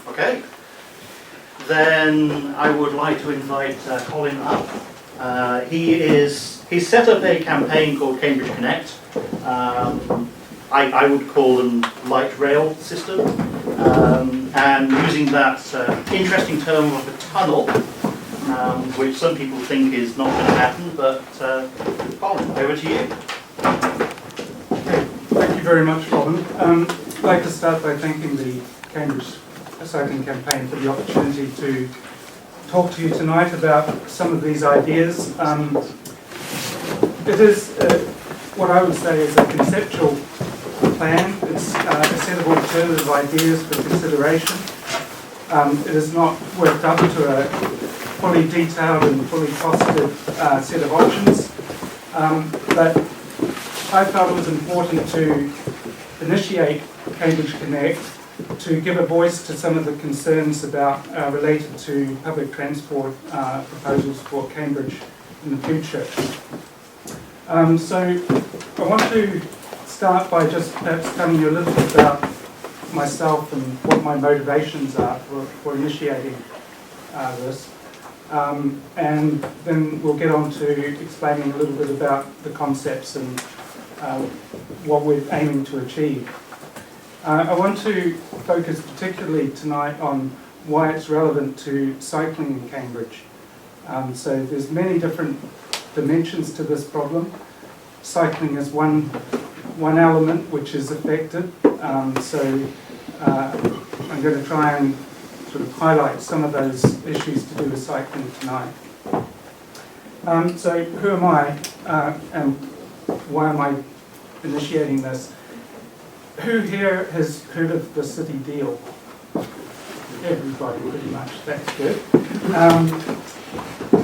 Okay. Then I would like to invite Colin up. He's set up a campaign called Cambridge Connect. I would call them light rail system, and using that interesting term of a tunnel, which some people think is not going to happen, but Colin, over to you. Thank you very much, Robin. I'd like to start by thanking the Cambridge Cycling Campaign for the opportunity to talk to you tonight about some of these ideas. It is what I would say is a conceptual plan. It's a set of alternative ideas for consideration. It is not worked up to a fully detailed and fully costed set of options, but I felt it was important to initiate Cambridge Connect to give a voice to some of the concerns about related to public transport proposals for Cambridge in the future. So I want to start by just perhaps telling you a little bit about myself and what my motivations are for initiating this. And then we'll get on to explaining a little bit about the concepts and what we're aiming to achieve. I want to focus particularly tonight on why it's relevant to cycling in Cambridge. So there's many different dimensions to this problem. Cycling is one element which is affected. So I'm going to try and sort of highlight some of those issues to do with cycling tonight. So who am I and why am I initiating this? Who here has heard of the city deal? Everybody, pretty much. That's good.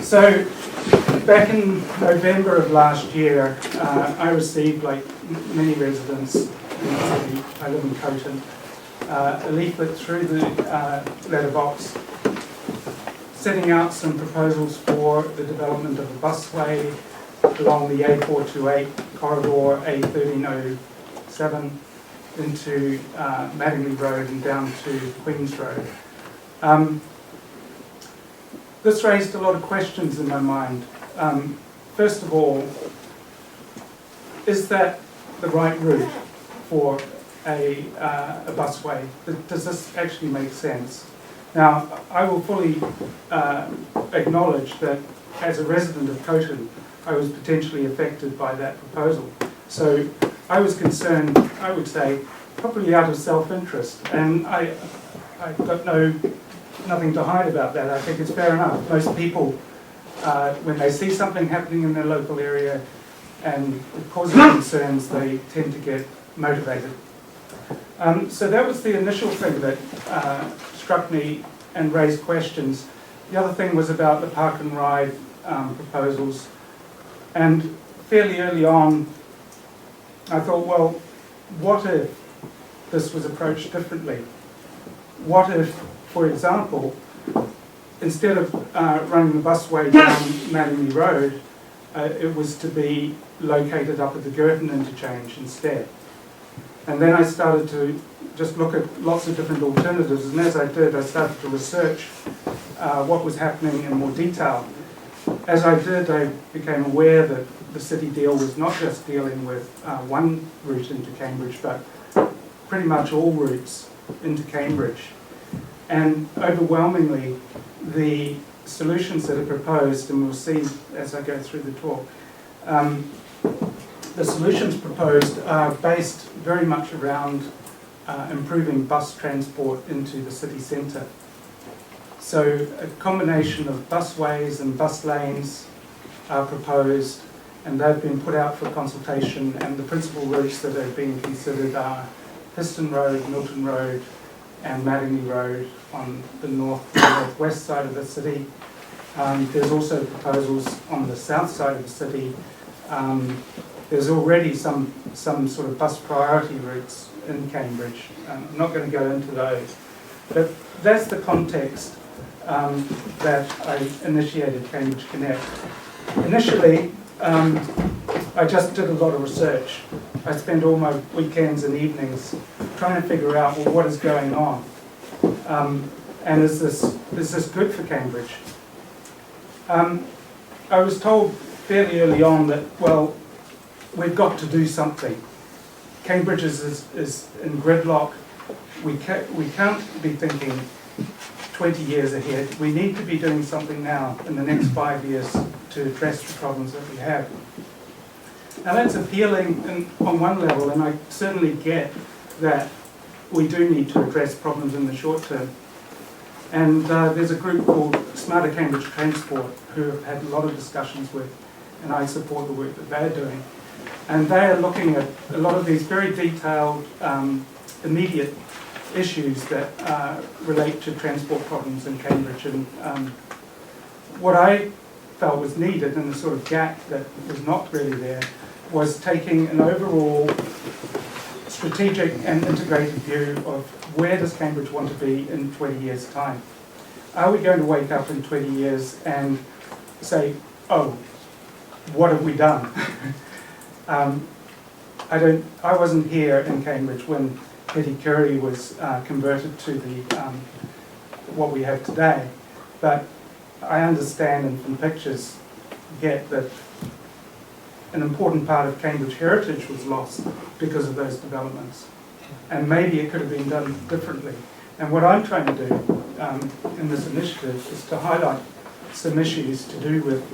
So back in November of last year, I received, like many residents in the city, I live in Colin, a leaflet through the letterbox setting out some proposals for the development of a busway along the A428 corridor, A1307, into Mattingley Road and down to Queen's Road. This raised a lot of questions in my mind. First of all, is that the right route for a busway? Does this actually make sense? Now, I will fully acknowledge that as a resident of Colin, I was potentially affected by that proposal. So I was concerned, I would say, probably out of self-interest, and I've got nothing to hide about that. I think it's fair enough. Most people, when they see something happening in their local area and it causes concerns, they tend to get motivated. So that was the initial thing that struck me and raised questions. The other thing was about the park and ride proposals. And fairly early on, I thought, well, what if this was approached differently? What if, for example, instead of running the busway down Mattingley Road, it was to be located up at the Girton interchange instead? And then I started to just look at lots of different alternatives, and as I did, I started to research what was happening in more detail. As I did, I became aware that the city deal was not just dealing with one route into Cambridge, but pretty much all routes into Cambridge. And overwhelmingly, the solutions that are proposed, and we'll see as I go through the talk, the solutions proposed are based very much around improving bus transport into the city centre. So a combination of busways and bus lanes are proposed, and they've been put out for consultation, and the principal routes that are being considered are Histon Road, Milton Road, and Mattingley Road on the northwest side of the city. There's also proposals on the south side of the city. There's already some sort of bus priority routes in Cambridge. I'm not going to go into those, but that's the context that I initiated Cambridge Connect. Initially, I just did a lot of research. I spent all my weekends and evenings trying to figure out, well, what is going on. And is this good for Cambridge? I was told fairly early on that, well, we've got to do something. Cambridge is in gridlock. We can't be thinking 20 years ahead. We need to be doing something now in the next 5 years to address the problems that we have. Now that's appealing on one level, and I certainly get that we do need to address problems in the short term. And there's a group called Smarter Cambridge Transport who have had a lot of discussions with, and I support the work that they're doing. And they are looking at a lot of these very detailed, immediate issues that relate to transport problems in Cambridge. And what I felt was needed, and the sort of gap that was not really there, was taking an overall strategic and integrated view of where does Cambridge want to be in 20 years' time. Are we going to wake up in 20 years and say, oh, what have we done? I wasn't here in Cambridge when Hetty Curry was converted to the what we have today, but I understand and from pictures get that an important part of Cambridge heritage was lost because of those developments. And maybe it could have been done differently. And what I'm trying to do in this initiative is to highlight some issues to do with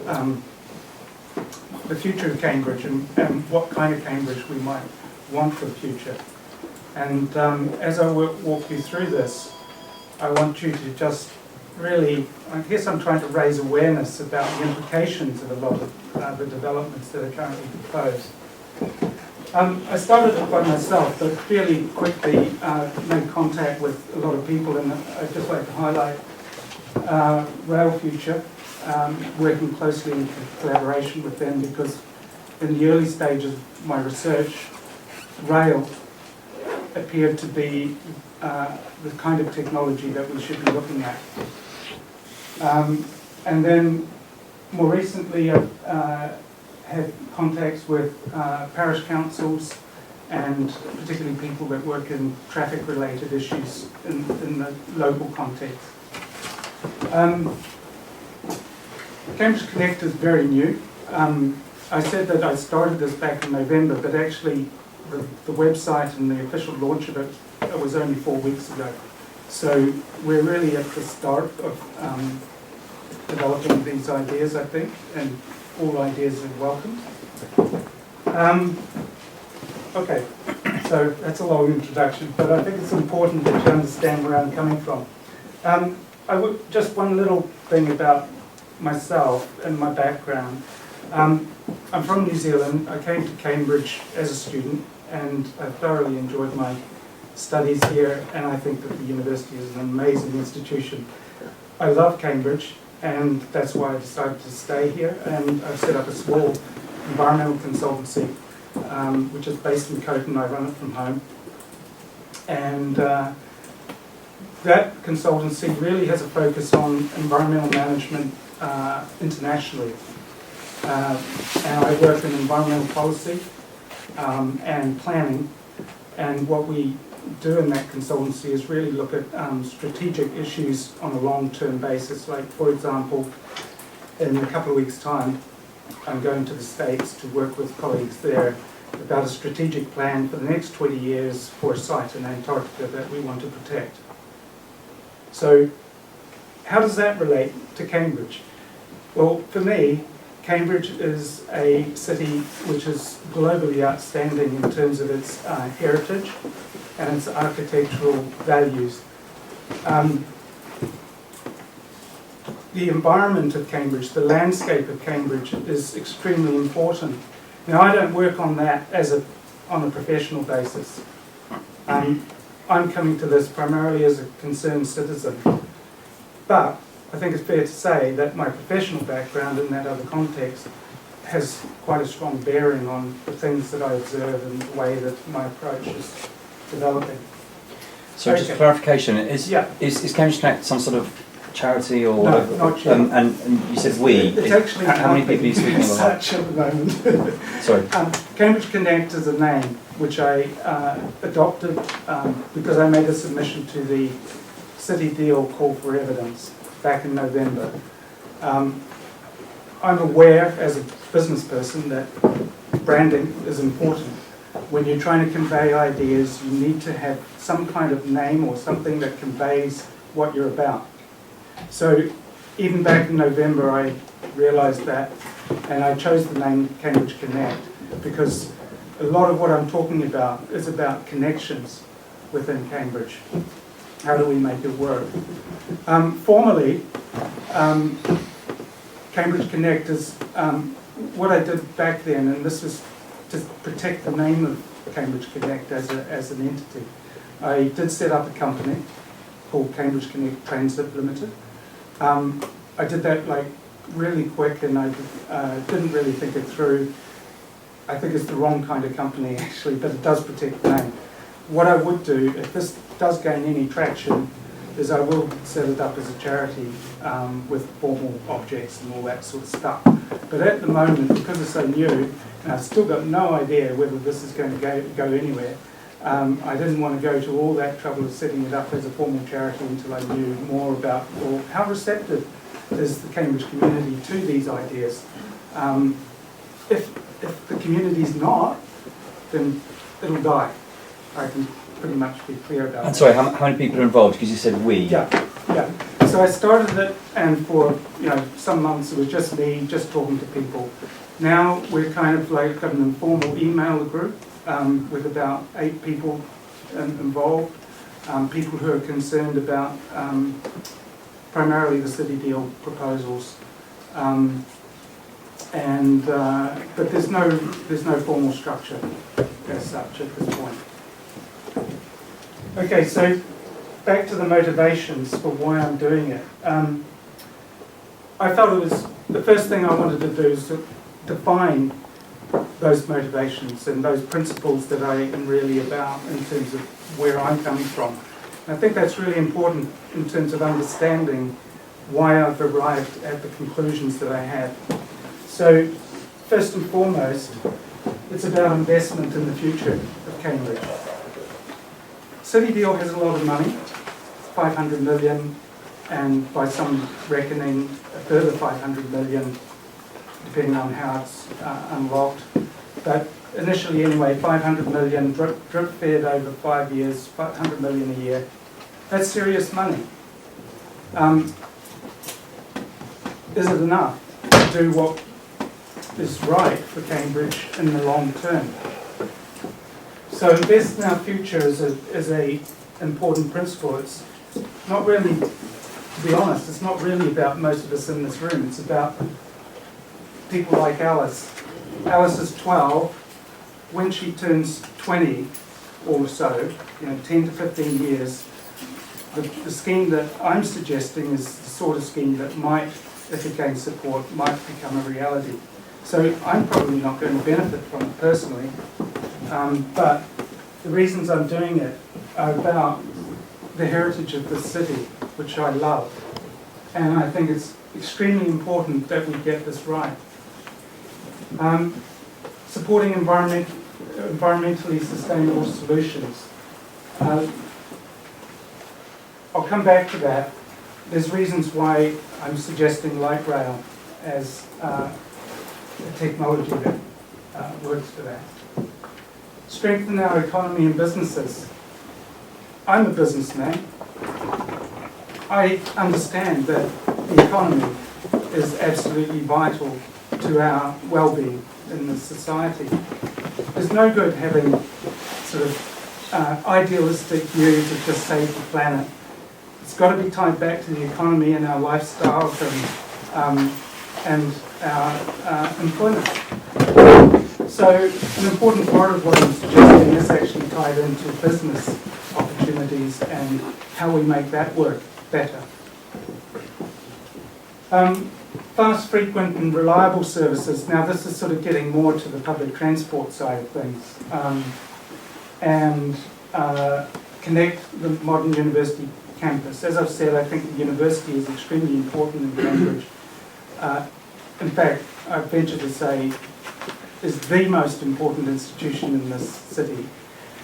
the future of Cambridge and what kind of Cambridge we might want for the future. And as I walk you through this, I want you to just really, I guess I'm trying to raise awareness about the implications of a lot of the developments that are currently proposed. I started it by myself, but fairly quickly made contact with a lot of people, and I'd just like to highlight Rail Future, working closely in collaboration with them, because in the early stages of my research, rail appeared to be the kind of technology that we should be looking at. And then more recently I've had contacts with parish councils and particularly people that work in traffic related issues in the local context. Cambridge Connect is very new. I said that I started this back in November, but actually the website and the official launch of it was only 4 weeks ago. So we're really at the start of developing these ideas, I think, and all ideas are welcome. Okay, so that's a long introduction, but I think it's important that you understand where I'm coming from. Just one little thing about myself and my background. I'm from New Zealand. I came to Cambridge as a student, and I thoroughly enjoyed my studies here, and I think that the university is an amazing institution. I love Cambridge, and that's why I decided to stay here, and I've set up a small environmental consultancy, which is based in Colin. I run it from home. And that consultancy really has a focus on environmental management internationally. And I work in environmental policy and planning, and what we do in that consultancy is really look at strategic issues on a long-term basis. Like, for example, in a couple of weeks' time, I'm going to the States to work with colleagues there about a strategic plan for the next 20 years for a site in Antarctica that we want to protect. So, how does that relate to Cambridge? Well, for me, Cambridge is a city which is globally outstanding in terms of its heritage and its architectural values. The environment of Cambridge, the landscape of Cambridge is extremely important. Now, I don't work on that on a professional basis. I'm coming to this primarily as a concerned citizen. But I think it's fair to say that my professional background in that other context has quite a strong bearing on the things that I observe and the way that my approach is developing. So just clarification, is Cambridge Connect some sort of charity or no, not yet. And you said we. It's actually how many people are you speaking about? Such at the moment. Sorry. Cambridge Connect is a name which I adopted because I made a submission to the City Deal call for evidence back in November. I'm aware as a business person that branding is important. When you're trying to convey ideas, you need to have some kind of name or something that conveys what you're about. So even back in November, I realised that, and I chose the name Cambridge Connect because a lot of what I'm talking about is about connections within Cambridge. How do we make it work? Formally, Cambridge Connect is what I did back then, and this was to protect the name of Cambridge Connect as an entity. I did set up a company called Cambridge Connect Transit Limited. I did that like really quick, and I didn't really think it through. I think it's the wrong kind of company actually, but it does protect the name. What I would do, if this does gain any traction, is I will set it up as a charity with formal objects and all that sort of stuff. But at the moment, because it's so new, and I've still got no idea whether this is going to go anywhere, I didn't want to go to all that trouble of setting it up as a formal charity until I knew more about how receptive is the Cambridge community to these ideas. If the community's not, then it'll die. I can pretty much be clear about that. And sorry, how many people are involved? Because you said we. Yeah. So I started it, and for some months it was just me, just talking to people. Now we're kind of like got an informal email group with about 8 people involved. People who are concerned about primarily the City Deal proposals, but there's no formal structure as such at this point. Okay, so back to the motivations for why I'm doing it. I felt it was the first thing I wanted to do is to define those motivations and those principles that I am really about in terms of where I'm coming from. And I think that's really important in terms of understanding why I've arrived at the conclusions that I have. So, first and foremost, it's about investment in the future of Cambridge. City Deal has a lot of money, 500 million, and by some reckoning, a further 500 million, depending on how it's unlocked. But initially anyway, 500 million drip fed over 5 years, 500 million a year. That's serious money. Is it enough to do what is right for Cambridge in the long term? So invest in our future is a important principle. It's not really, to be honest, it's not really about most of us in this room. It's about people like Alice. Alice is 12. When she turns 20 or so, 10 to 15 years, the scheme that I'm suggesting is the sort of scheme that might, if it gains support, might become a reality. So I'm probably not going to benefit from it personally, but the reasons I'm doing it are about the heritage of the city, which I love. And I think it's extremely important that we get this right. Supporting environmentally sustainable solutions. I'll come back to that. There's reasons why I'm suggesting light rail as a technology that works for that. Strengthen our economy and businesses. I'm a businessman. I understand that the economy is absolutely vital to our well-being in the society. There's no good having sort of idealistic views of just save the planet. It's got to be tied back to the economy and our lifestyles and our employment. So an important part of what I'm suggesting is actually tied into business opportunities and how we make that work better. Fast, frequent and reliable services. Now this is sort of getting more to the public transport side of things. And connect the modern university campus. As I've said, I think the university is extremely important in Cambridge. In fact, I venture to say is the most important institution in this city,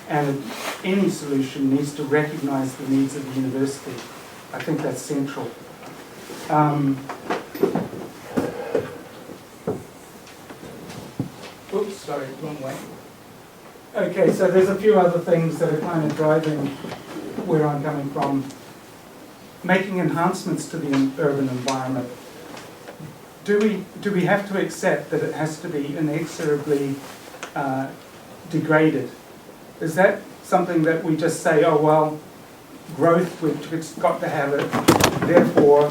and any solution needs to recognise the needs of the university. I think that's central. Oops, sorry, wrong way. Okay, so there's a few other things that are kind of driving where I'm coming from. Making enhancements to the urban environment. Do we have to accept that it has to be inexorably degraded? Is that something that we just say, oh well, growth, it's got to have it, therefore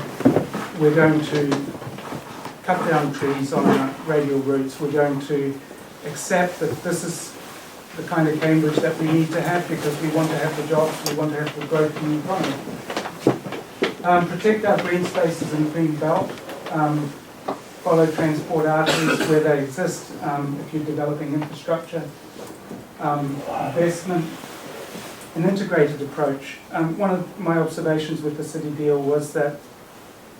we're going to cut down trees on our radial routes, we're going to accept that this is the kind of Cambridge that we need to have because we want to have the jobs, we want to have the growth in the economy. Protect our green spaces and green belt. Follow transport arteries where they exist if you're developing infrastructure. Investment, an integrated approach. One of my observations with the city deal was that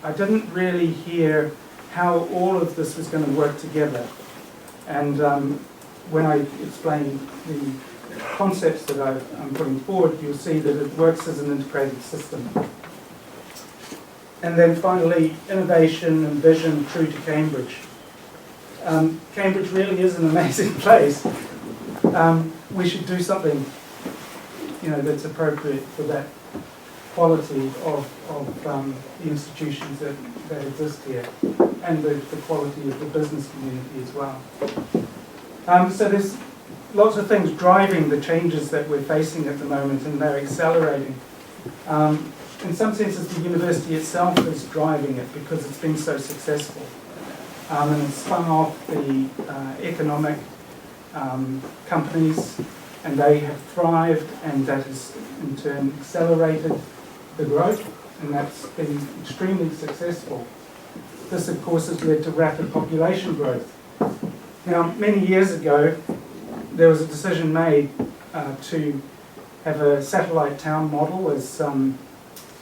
I didn't really hear how all of this was going to work together. And when I explain the concepts that I'm putting forward, you'll see that it works as an integrated system. And then finally, innovation and vision true to Cambridge. Cambridge really is an amazing place. We should do something, that's appropriate for that quality of the institutions that exist here, and the quality of the business community as well. So there's lots of things driving the changes that we're facing at the moment, and they're accelerating. In some senses, the university itself is driving it because it's been so successful. And it's spun off the economic companies, and they have thrived, and that has in turn accelerated the growth, and that's been extremely successful. This, of course, has led to rapid population growth. Now, many years ago, there was a decision made to have a satellite town model as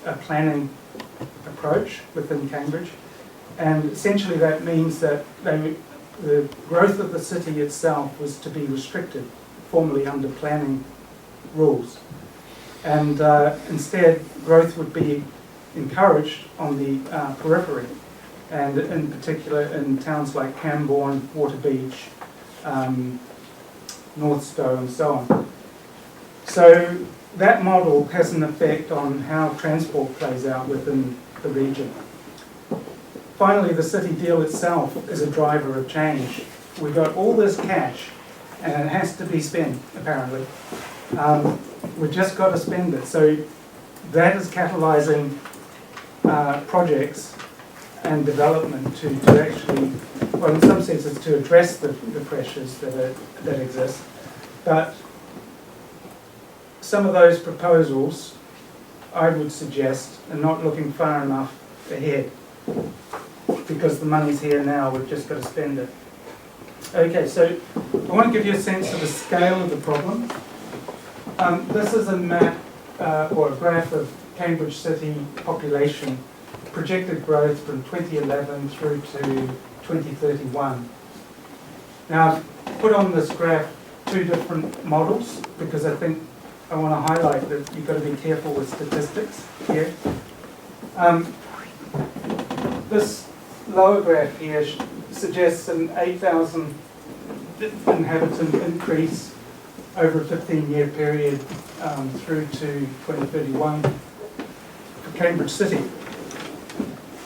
a planning approach within Cambridge, and essentially that means that the growth of the city itself was to be restricted, formally under planning rules, and instead growth would be encouraged on the periphery, and in particular in towns like Cambourne, Waterbeach, Northstowe and so on. So that model has an effect on how transport plays out within the region. Finally, the city deal itself is a driver of change. We've got all this cash, and it has to be spent, apparently. We've just got to spend it. So that is catalysing projects and development to actually, well, in some senses, to address the pressures that exist. But some of those proposals, I would suggest, are not looking far enough ahead, because the money's here now, we've just got to spend it. Okay, so I want to give you a sense of the scale of the problem. This is a map or a graph of Cambridge City population, projected growth from 2011 through to 2031. Now, I've put on this graph two different models because I think I want to highlight that you've got to be careful with statistics here. This lower graph here suggests an 8,000 inhabitant increase over a 15-year period through to 2031 for Cambridge City.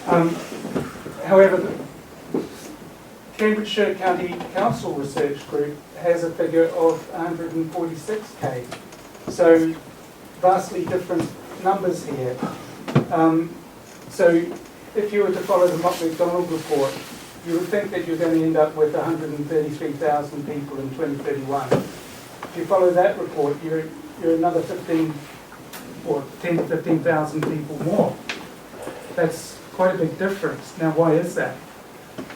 However, the Cambridgeshire County Council Research Group has a figure of 146k. So vastly different numbers here. So if you were to follow the McDonald report, you would think that you're going to end up with 133,000 people in 2031. If you follow that report, you're another 10 to 15,000 people more. That's quite a big difference. Now, why is that?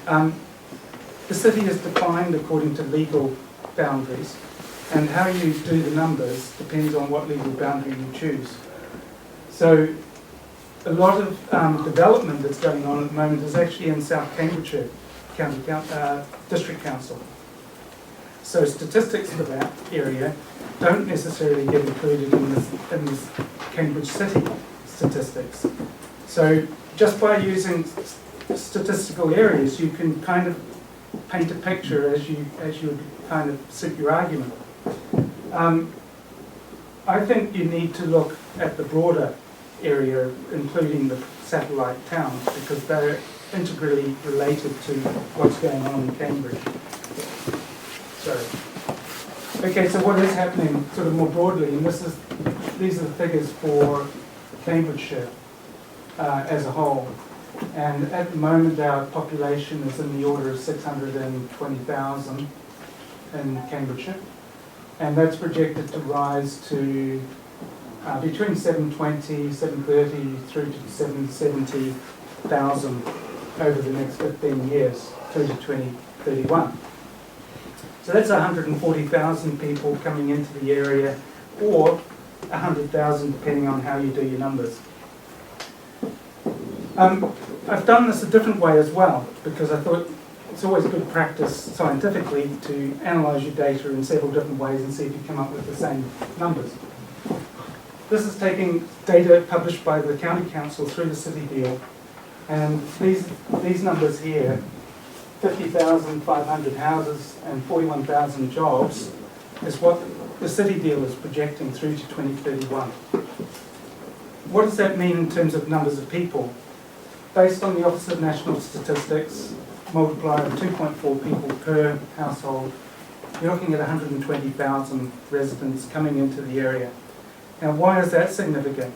The city is defined according to legal boundaries, and how you do the numbers depends on what legal boundary you choose. So a lot of development that's going on at the moment is actually in South Cambridgeshire District Council. So statistics for that area don't necessarily get included in this Cambridge City statistics. So just by using statistical areas, you can kind of paint a picture as you kind of suit your argument. I think you need to look at the broader area, including the satellite towns, because they're integrally related to what's going on in Cambridge. Okay, so what is happening sort of more broadly, and these are the figures for Cambridgeshire as a whole. And at the moment our population is in the order of 620,000 in Cambridgeshire. And that's projected to rise to between 720, 730 through to 770,000 over the next 15 years through to 2031. So that's 140,000 people coming into the area, or 100,000 depending on how you do your numbers. I've done this a different way as well, because I thought it's always good practice scientifically to analyse your data in several different ways and see if you come up with the same numbers. This is taking data published by the County Council through the City Deal, and these numbers here, 50,500 houses and 41,000 jobs, is what the City Deal is projecting through to 2031. What does that mean in terms of numbers of people? Based on the Office of National Statistics, multiplier of 2.4 people per household, you're looking at 120,000 residents coming into the area. Now, why is that significant?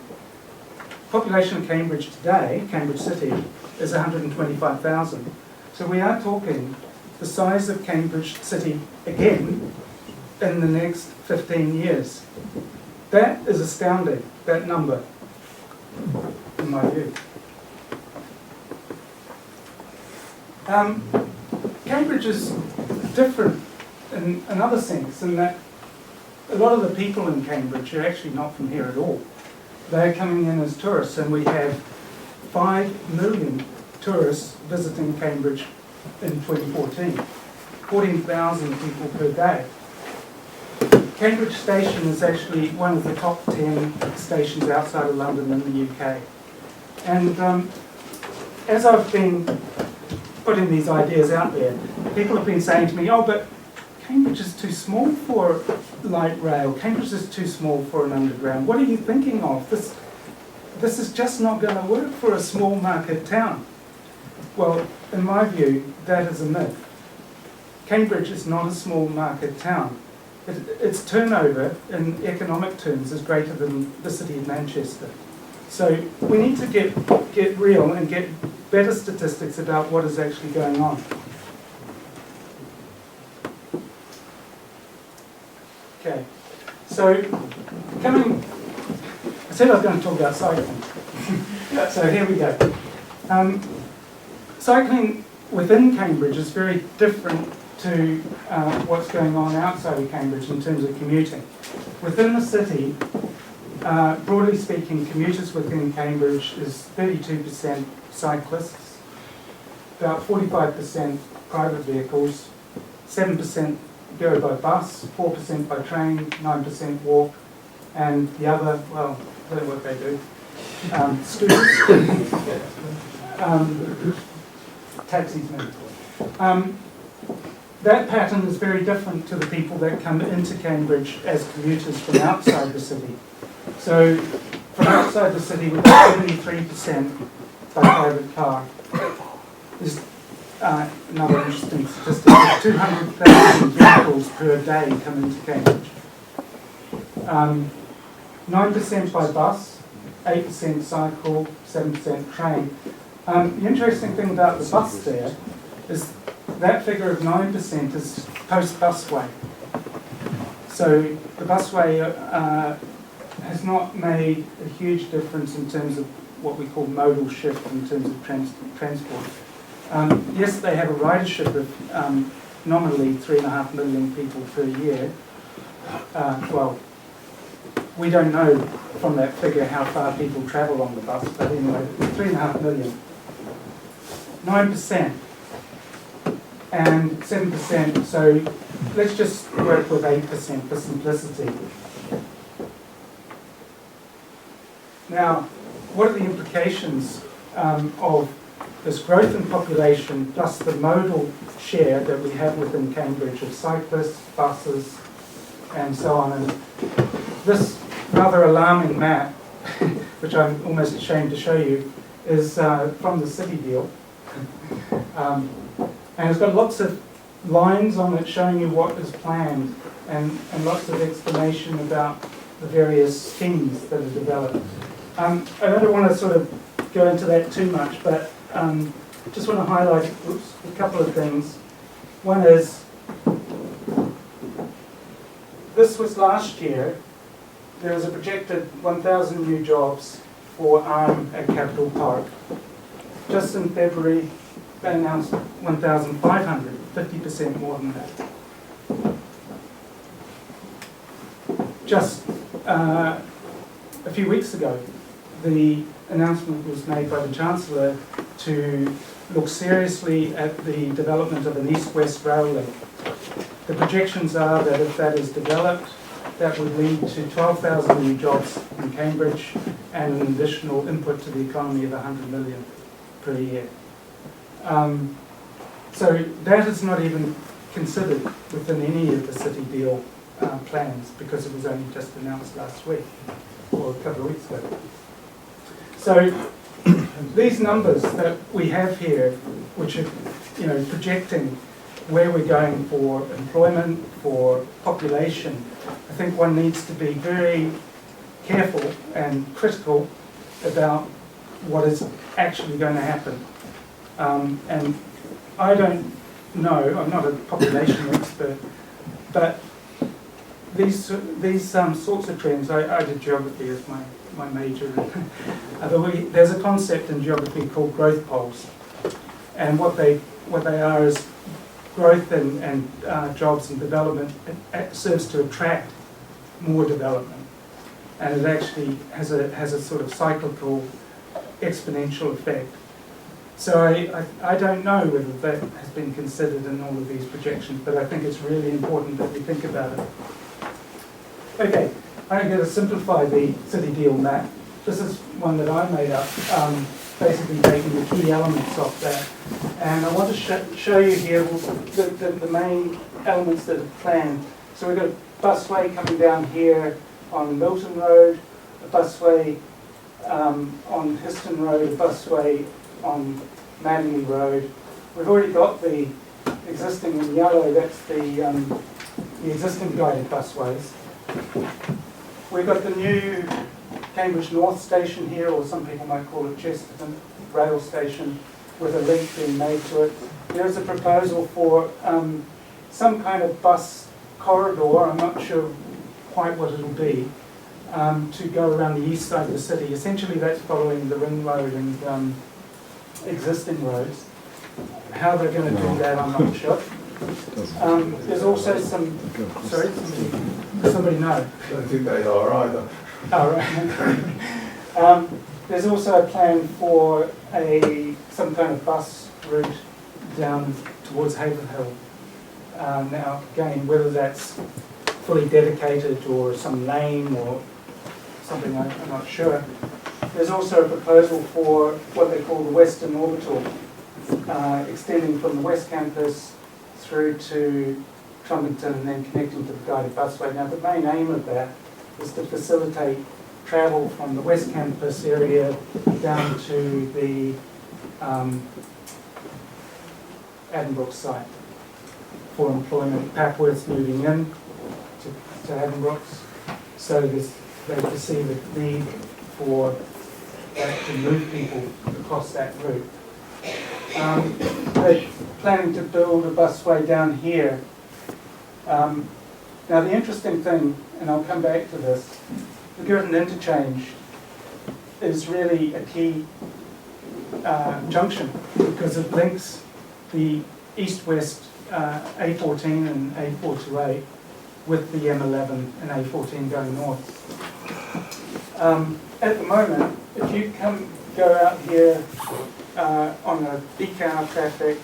Population of Cambridge today, Cambridge City, is 125,000. So we are talking the size of Cambridge City again in the next 15 years. That is astounding, that number, in my view. Cambridge is different in another sense, in that a lot of the people in Cambridge are actually not from here at all. They're coming in as tourists, and we have 5 million tourists visiting Cambridge in 2014. 14,000 people per day. Cambridge Station is actually one of the top 10 stations outside of London in the UK. And as I've been putting these ideas out there, people have been saying to me, oh, but Cambridge is too small for light rail. Cambridge is too small for an underground. What are you thinking of? This is just not going to work for a small market town. Well, in my view, that is a myth. Cambridge is not a small market town. Its turnover in economic terms is greater than the city of Manchester. So we need to get real and get better statistics about what is actually going on. Okay, so I said I was going to talk about cycling. So here we go. Cycling within Cambridge is very different to what's going on outside of Cambridge in terms of commuting. Within the city, broadly speaking, commuters within Cambridge is 32% cyclists, about 45% private vehicles, 7% go by bus, 4% by train, 9% walk, and the other, well, I don't know what they do, scooters, taxis maybe. That pattern is very different to the people that come into Cambridge as commuters from outside the city. So from outside the city, we've got 73% by private car. There's another interesting statistic. 200,000 vehicles per day come into Cambridge. 9% by bus, 8% cycle, 7% train. The interesting thing about the bus there is that figure of 9% is post-busway. So the busway has not made a huge difference in terms of what we call modal shift in terms of transport. Yes, they have a ridership of nominally 3.5 million people per year. Well, we don't know from that figure how far people travel on the bus, but anyway, 3.5 million. 9% and 7%, so let's just work with 8% for simplicity. Now, what are the implications of this growth in population plus the modal share that we have within Cambridge of cyclists, buses, and so on. And this rather alarming map, which I'm almost ashamed to show you, is from the city deal. And it's got lots of lines on it showing you what is planned and lots of explanation about the various schemes that are developed. I don't want to sort of go into that too much, but just want to highlight a couple of things. One is, this was last year. There was a projected 1,000 new jobs for ARM at Capital Park. Just in February, they announced 1,500, 50% more than that. Just a few weeks ago, the announcement was made by the Chancellor to look seriously at the development of an east-west rail link. The projections are that if that is developed, that would lead to 12,000 new jobs in Cambridge and an additional input to the economy of 100 million per year. So that is not even considered within any of the city deal plans because it was only just announced last week or a couple of weeks ago. So these numbers that we have here, which are projecting where we're going for employment, for population, I think one needs to be very careful and critical about what is actually going to happen. And I don't know, I'm not a population expert, but these sorts of trends, I did geography as my major. There's a concept in geography called growth poles. And what they are is growth and jobs and development. It serves to attract more development. And it actually has a sort of cyclical, exponential effect. So I don't know whether that has been considered in all of these projections, but I think it's really important that we think about it. Okay, I'm going to simplify the city deal map. This is one that I made up, basically taking the key elements of that. And I want to show you here the main elements that are planned. So we've got a busway coming down here on Milton Road, a busway on Histon Road, a busway on Madingley Road. We've already got the existing in yellow, that's the existing guided busways. We've got the new Cambridge North station here, or some people might call it Chesterton rail station, with a link being made to it. There's a proposal for some kind of bus corridor, I'm not sure quite what it'll be, to go around the east side of the city. Essentially that's following the ring road and existing roads. How they're going to do that, I'm not sure. There's also some, sorry, somebody know? I don't think they are either. Oh, right. There's also a plan for some kind of bus route down towards Haverhill. Now, again, whether that's fully dedicated or some lane or something, I'm not sure. There's also a proposal for what they call the Western Orbital, extending from the West Campus through to Trumpington and then connecting to the guided busway. Now, the main aim of that is to facilitate travel from the West Campus area down to the Addenbrooke site for employment. Papworth's moving in to Addenbrooke's, so they perceive a need for that to move people across that route. They're planning to build a busway down here. Now the interesting thing, and I'll come back to this, the Girton interchange is really a key junction because it links the east-west A14 and A428 with the M11 and A14 going north. At the moment, if you go out here on a peak hour traffic,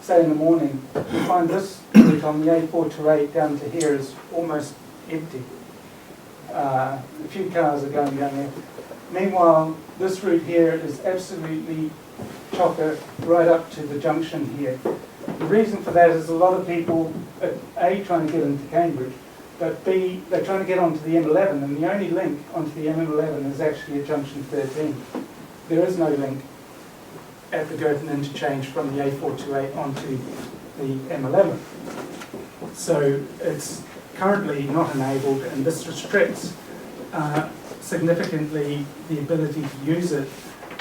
say in the morning, you find this route on the A428 down to here is almost empty. a few cars are going down there. Meanwhile, this route here is absolutely chocker right up to the junction here. The reason for that is a lot of people, A, trying to get into Cambridge, but B, they're trying to get onto the M11, and the only link onto the M11 is actually at junction 13. There is no link at the Girton interchange from the A428 onto the M11. So it's currently not enabled, and this restricts significantly the ability to use it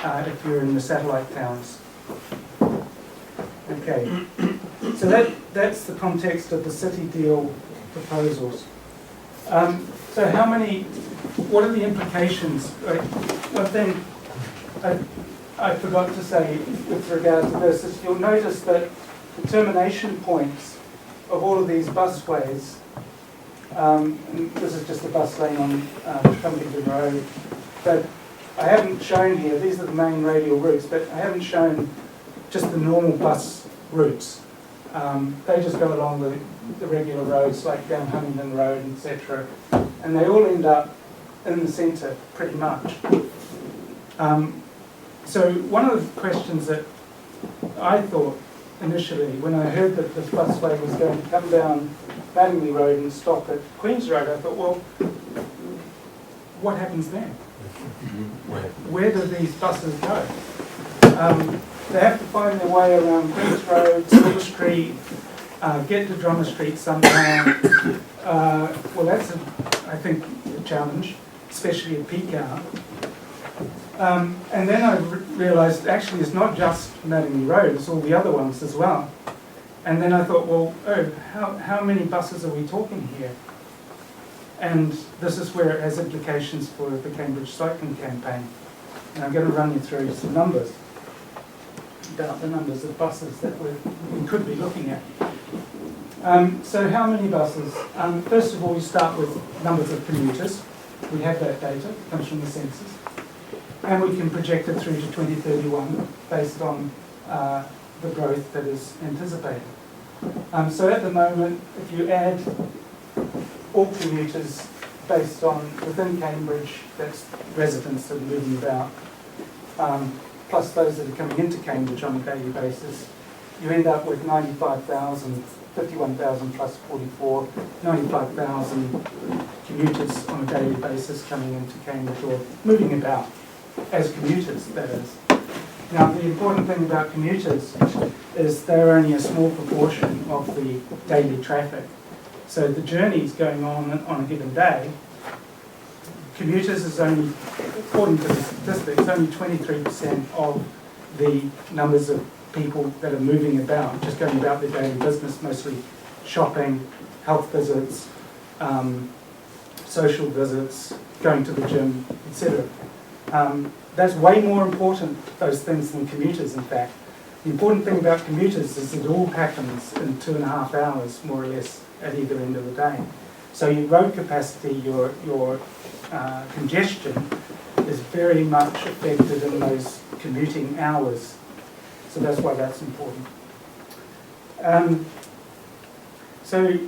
if you're in the satellite towns. Okay, so that's the context of the city deal proposals. So what are the implications? One thing I forgot to say with regard to this is you'll notice that the termination points of all of these busways, and this is just a bus lane on Trumpington Road, but I haven't shown here, these are the main radial routes, but I haven't shown just the normal bus routes. They just go along the regular roads like down Huntingdon Road, etc. And they all end up in the centre pretty much. So one of the questions that I thought initially when I heard that this busway was going to come down Mattingley Road and stop at Queen's Road, I thought, well, what happens then? Where do these buses go? They have to find their way around Queen's Road, Silver Street, get to Drummer Street somehow. Well, that's, I think, a challenge, especially at peak hour. And then I realised actually it's not just Mattingley Road, it's all the other ones as well. And then I thought, well, how many buses are we talking here? And this is where it has implications for the Cambridge Cycling Campaign. And I'm going to run you through some numbers about the numbers of buses that we could be looking at. So how many buses? First of all, we start with numbers of commuters. We have that data, it comes from the census. And we can project it through to 2031 based on the growth that is anticipated. So at the moment, if you add all commuters based on within Cambridge, that's residents that are moving about, plus those that are coming into Cambridge on a daily basis, you end up with 95,000, 51,000 plus 44, 95,000 commuters on a daily basis coming into Cambridge or moving about as commuters, that is. Now, the important thing about commuters is they're only a small proportion of the daily traffic. So the journeys going on a given day, commuters is only, according to the statistics, only 23% of the numbers of people that are moving about, just going about their daily business, mostly shopping, health visits, social visits, going to the gym, etc. That's way more important, those things, than commuters, in fact. The important thing about commuters is it all happens in 2.5 hours, more or less, at either end of the day. So your road capacity, your congestion is very much affected in those commuting hours. So that's why that's important. So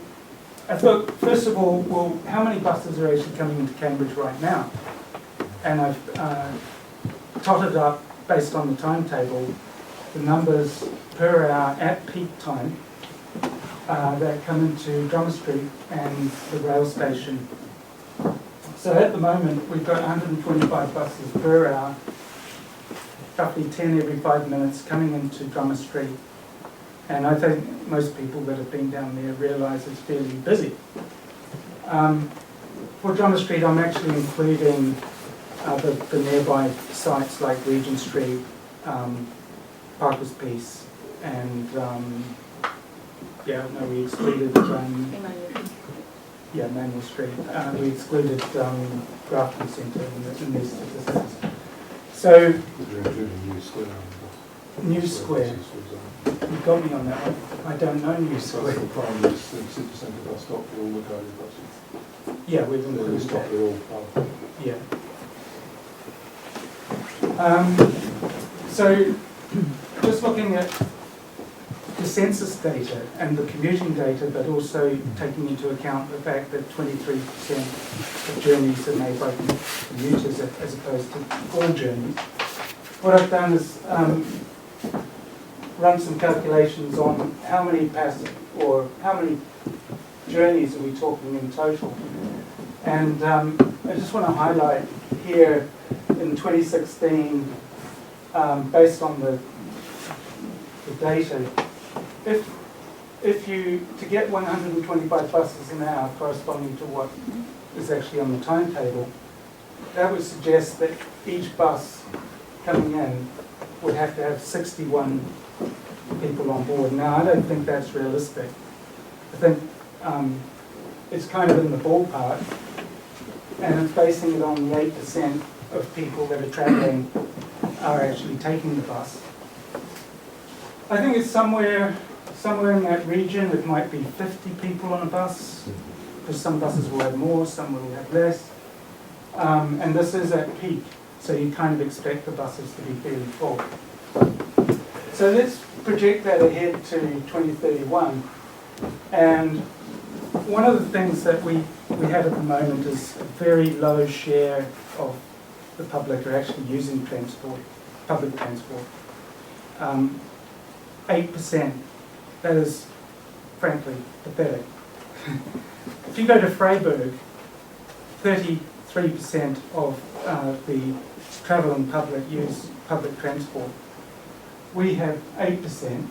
I thought, first of all, well, how many buses are actually coming into Cambridge right now? And I've totted up, based on the timetable, the numbers per hour at peak time that come into Drummer Street and the rail station. So at the moment, we've got 125 buses per hour, roughly 10 every 5 minutes coming into Drummer Street. And I think most people that have been down there realise it's fairly busy. For Drummer Street, I'm actually including the nearby sites like Regent Street, Parker's Piece, and we excluded Manuel Street. We excluded Grafton Centre in these statistics. So New Square. You got me on that one. I don't know New Square. That's the primary city centre bus stop for all the daily buses. Yeah, we've They included stop that. there all. Yeah. So, just looking at the census data and the commuting data, but also taking into account the fact that 23% of journeys are made by commuters as opposed to all journeys. What I've done is run some calculations on how many journeys are we talking in total. And I just want to highlight here in 2016, based on the data, if you, to get 125 buses an hour corresponding to what is actually on the timetable, that would suggest that each bus coming in would have to have 61 people on board. Now, I don't think that's realistic. I think it's kind of in the ballpark, and it's basing it on the 8% of people that are travelling are actually taking the bus. I think it's somewhere in that region. It might be 50 people on a bus, because some buses will have more, some will have less. And this is at peak, so you kind of expect the buses to be fairly full. So let's project that ahead to 2031. And one of the things that we have at the moment is a very low share of the public are actually using public transport. 8%, that is frankly pathetic. If you go to Freiburg, 33% of the travelling public use public transport. We have 8%,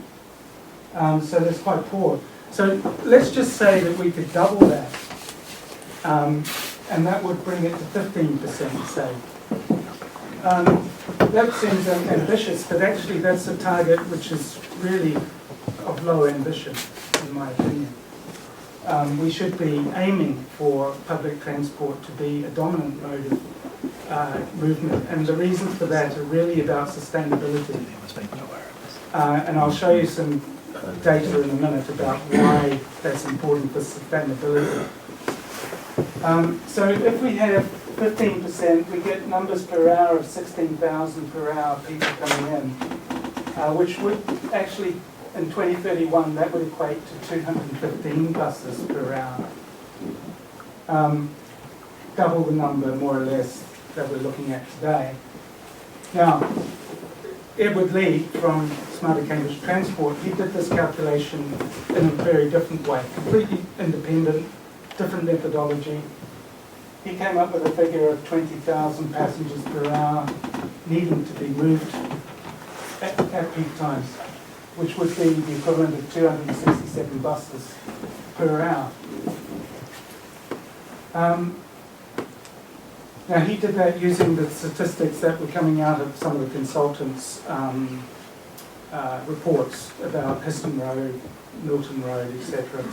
so that's quite poor. So let's just say that we could double that, and that would bring it to 15%, say. That seems ambitious, but actually that's a target which is really of low ambition, in my opinion. We should be aiming for public transport to be a dominant mode of movement, and the reasons for that are really about sustainability. And I'll show you some data in a minute about why that's important for sustainability. So if we have 15%, we get numbers per hour of 16,000 per hour people coming in, which would actually, in 2031, that would equate to 215 buses per hour. Double the number, more or less, that we're looking at today. Now, Edward Lee from Smarter Cambridge Transport, he did this calculation in a very different way, completely independent, different methodology. He came up with a figure of 20,000 passengers per hour needing to be moved at peak times, which would be the equivalent of 267 buses per hour. Now he did that using the statistics that were coming out of some of the consultants' reports about Histon Road, Milton Road, etc.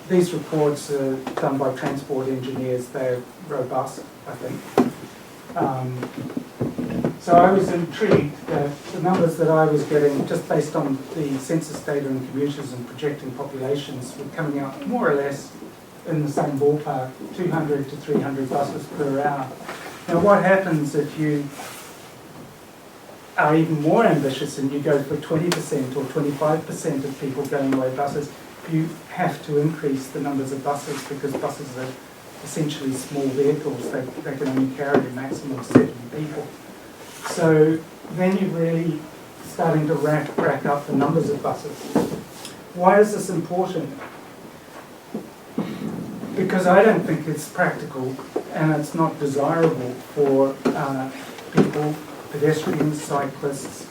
These reports are done by transport engineers. They're robust, I think. So I was intrigued that the numbers that I was getting, just based on the census data and commuters and projecting populations, were coming out more or less in the same ballpark, 200 to 300 buses per hour. Now what happens if you are even more ambitious and you go for 20% or 25% of people going by buses? You have to increase the numbers of buses, because buses are essentially small vehicles. They can only carry a maximum of 7 people. So then you're really starting to rack up the numbers of buses. Why is this important? Because I don't think it's practical and it's not desirable for people, pedestrians, cyclists,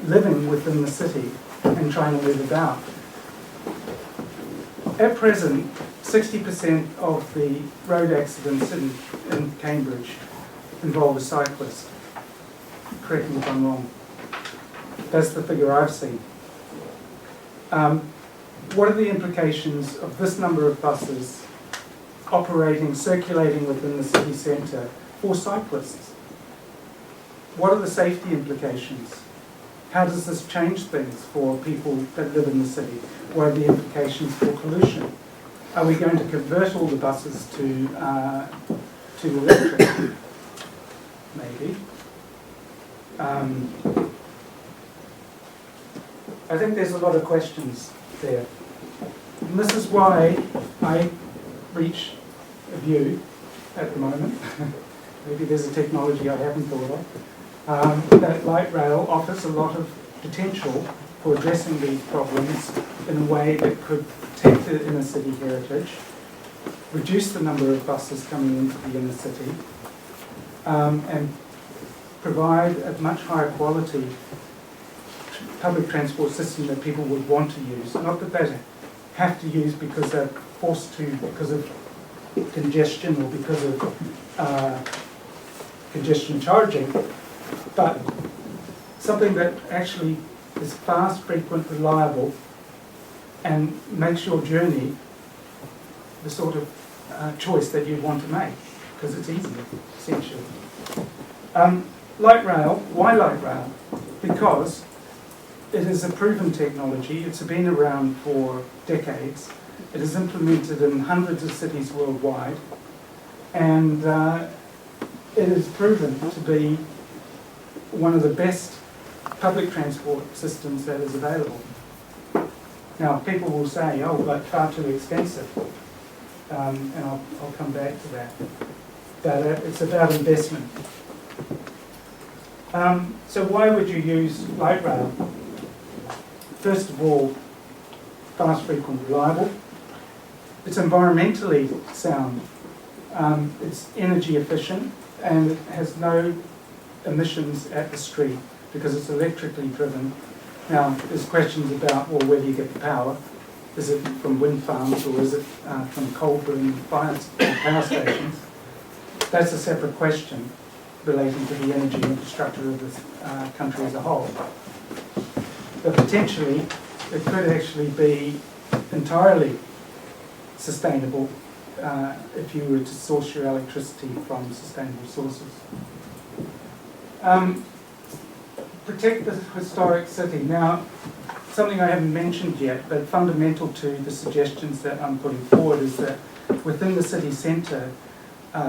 living within the city and trying to move about. At present, 60% of the road accidents in Cambridge involve a cyclist. Correct me if I'm wrong. That's the figure I've seen. What are the implications of this number of buses circulating within the city centre for cyclists? What are the safety implications? How does this change things for people that live in the city? What are the implications for pollution? Are we going to convert all the buses to electric? Maybe. I think there's a lot of questions there. And this is why I reach a view at the moment, maybe there's a technology I haven't thought of, that light rail offers a lot of potential for addressing these problems in a way that could protect the inner city heritage, reduce the number of buses coming into the inner city, and provide a much higher quality public transport system that people would want to use. Not that they have to use because they're forced to, because of congestion or because of congestion charging, but something that actually is fast, frequent, reliable, and makes your journey the sort of choice that you want to make, because it's easy, essentially. Light rail, why light rail? Because it is a proven technology. It's been around for decades. It is implemented in hundreds of cities worldwide, and it is proven to be one of the best public transport systems that is available. Now, people will say, oh, but far too expensive, and I'll come back to that. But it's about investment. So why would you use light rail? First of all, fast, frequent, reliable. It's environmentally sound. It's energy efficient, and it has no emissions at the street because it's electrically driven. Now, there's questions about, well, where do you get the power? Is it from wind farms or is it from coal-burning power stations? That's a separate question relating to the energy infrastructure of this country as a whole. But potentially, it could actually be entirely sustainable if you were to source your electricity from sustainable sources. Protect the historic city. Now, something I haven't mentioned yet, but fundamental to the suggestions that I'm putting forward is that within the city centre,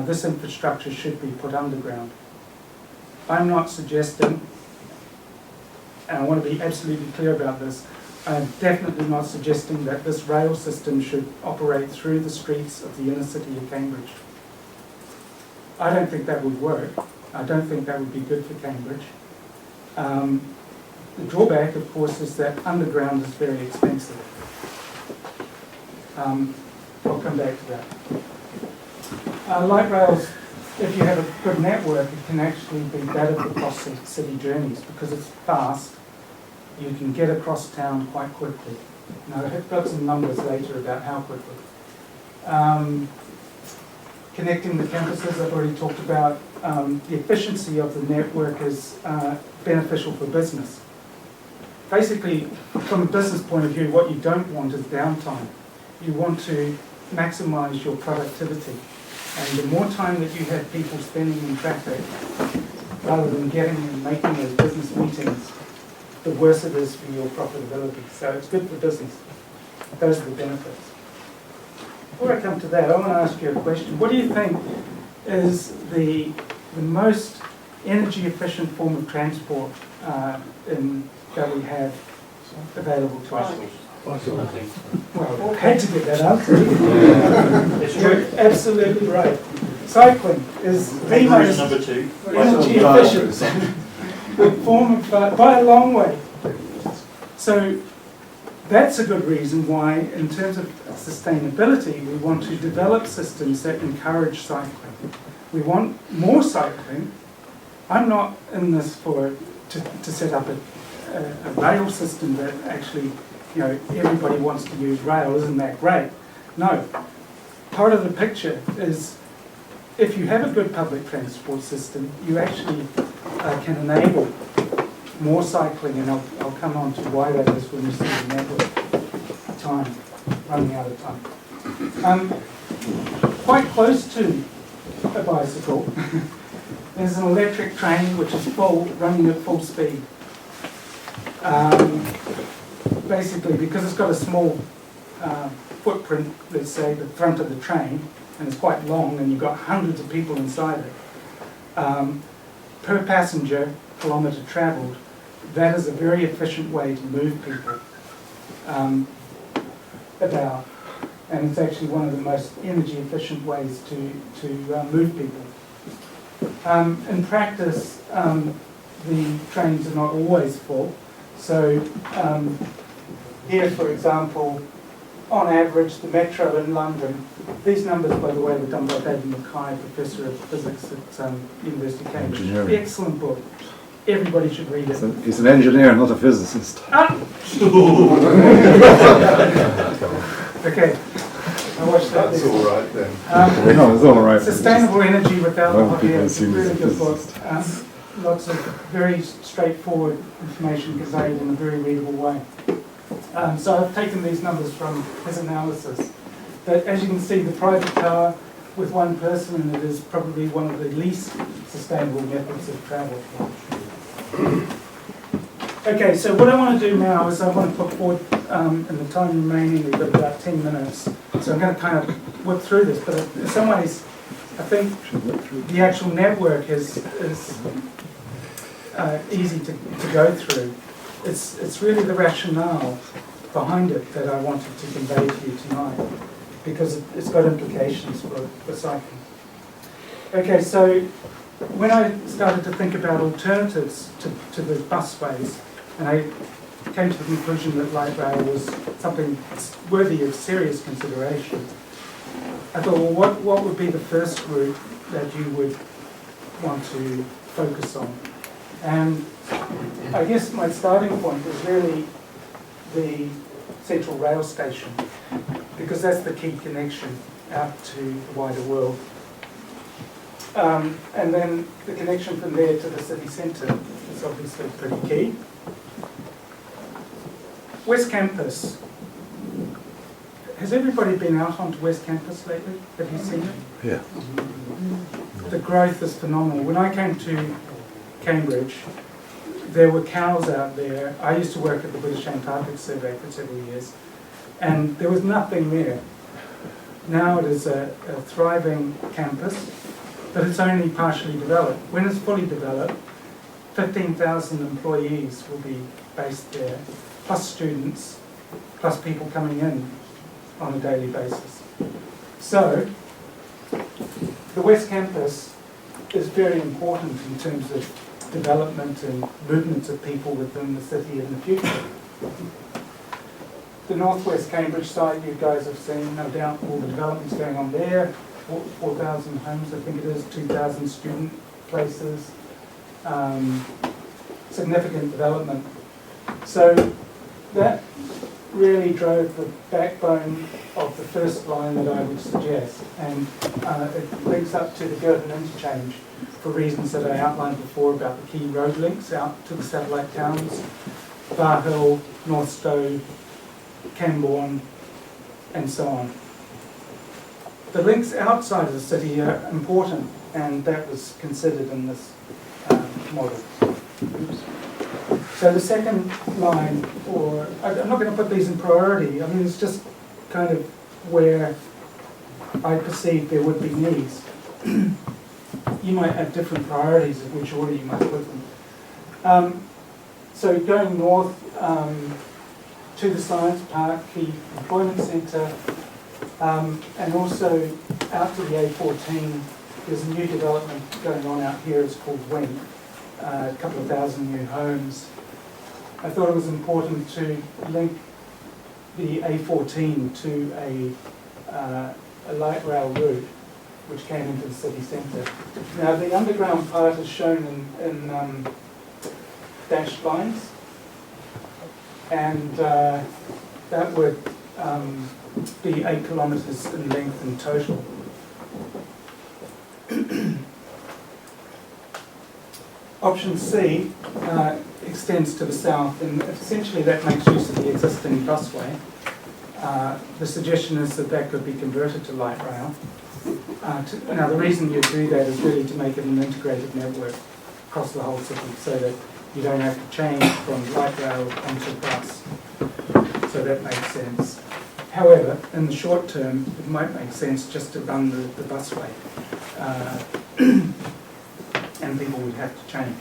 this infrastructure should be put underground. I'm not suggesting, and I want to be absolutely clear about this, I'm definitely not suggesting that this rail system should operate through the streets of the inner city of Cambridge. I don't think that would work. I don't think that would be good for Cambridge. The drawback, of course, is that underground is very expensive. I'll come back to that. Light rails, if you have a good network, it can actually be better for cross-city journeys because it's fast. You can get across town quite quickly. Now, I've got some numbers later about how quickly. Connecting the campuses, I've already talked about. The efficiency of the network is beneficial for business. Basically, from a business point of view, what you don't want is downtime. You want to maximize your productivity. And the more time that you have people spending in traffic, rather than getting and making those business meetings, the worse it is for your profitability. So it's good for business. Those are the benefits. Before I come to that, I want to ask you a question. What do you think is the most energy efficient form of transport that we have available to us? Well, I had to get that answer. You're absolutely right. Cycling is the most number 2. energy efficient form of, by a long way. So that's a good reason why, in terms of sustainability, we want to develop systems that encourage cycling. We want more cycling. I'm not in this to set up a rail system that actually, everybody wants to use rail. Isn't that great? No. Part of the picture is if you have a good public transport system, you actually can enable more cycling, and I'll come on to why that is when we see the network. Time, running out of time. Quite close to a bicycle, there's an electric train which is running at full speed. Basically, because it's got a small footprint, let's say the front of the train, and it's quite long, and you've got hundreds of people inside it. Per passenger kilometre travelled, that is a very efficient way to move people about, and it's actually one of the most energy efficient ways to move people. In practice, the trains are not always full. So here, for example, on average, the metro in London, these numbers, by the way, were done by David Mackay, Professor of Physics at University of Cambridge. Engineering. Excellent book. Everybody should read it. He's an engineer, not a physicist. Ah! Okay, I watched that. That's all right then. No, it's all right. Sustainable Energy Without the Well, Hot people Air. It's a assume he's really a good book. physicist. Lots of very straightforward information conveyed in a very readable way. So I've taken these numbers from his analysis. But as you can see, the private car with one person in it is probably one of the least sustainable methods of travel. Okay, so what I want to do now is I want to put forward, in the time remaining, we've got about 10 minutes, so I'm going to kind of work through this, but in some ways, I think the actual network is easy to go through. It's really the rationale behind it that I wanted to convey to you tonight, because it's got implications for cycling. Okay, so when I started to think about alternatives to the busways, and I came to the conclusion that light rail was something worthy of serious consideration, I thought, well, what would be the first route that you would want to focus on? And I guess my starting point is really the central rail station, because that's the key connection out to the wider world. And then the connection from there to the city centre is obviously pretty key. West Campus. Has everybody been out onto West Campus lately? Have you seen it? Yeah. The growth is phenomenal. When I came to Cambridge, there were cows out there. I used to work at the British Antarctic Survey for several years, and there was nothing there. Now it is a thriving campus, but it's only partially developed. When it's fully developed, 15,000 employees will be based there, plus students, plus people coming in on a daily basis. So, the West Campus is very important in terms of development and movements of people within the city in the future. The Northwest Cambridge site, you guys have seen, no doubt, all the developments going on there. 4,000 homes, I think it is, 2,000 student places, significant development. So that really drove the backbone of the first line that I would suggest, and it links up to the Girton interchange for reasons that I outlined before about the key road links out to the satellite towns, Bar Hill, North Stowe, Camborne, and so on. The links outside of the city are important, and that was considered in this model. So the second line, or I'm not going to put these in priority, I mean it's just kind of where I perceive there would be needs. You might have different priorities of which order you might put them. So going north to the Science Park, the employment centre, and also out to the A14, there's a new development going on out here, it's called Wing, a couple of thousand new homes. I thought it was important to link the A14 to a light rail route which came into the city centre. Now the underground part is shown in dashed lines, and that would be 8 kilometres in length in total. Option C extends to the south, and essentially that makes use of the existing busway. The suggestion is that that could be converted to light rail. Now the reason you do that is really to make it an integrated network across the whole city, so that you don't have to change from light rail onto bus. So that makes sense. However, in the short term, it might make sense just to run the busway, and people would have to change.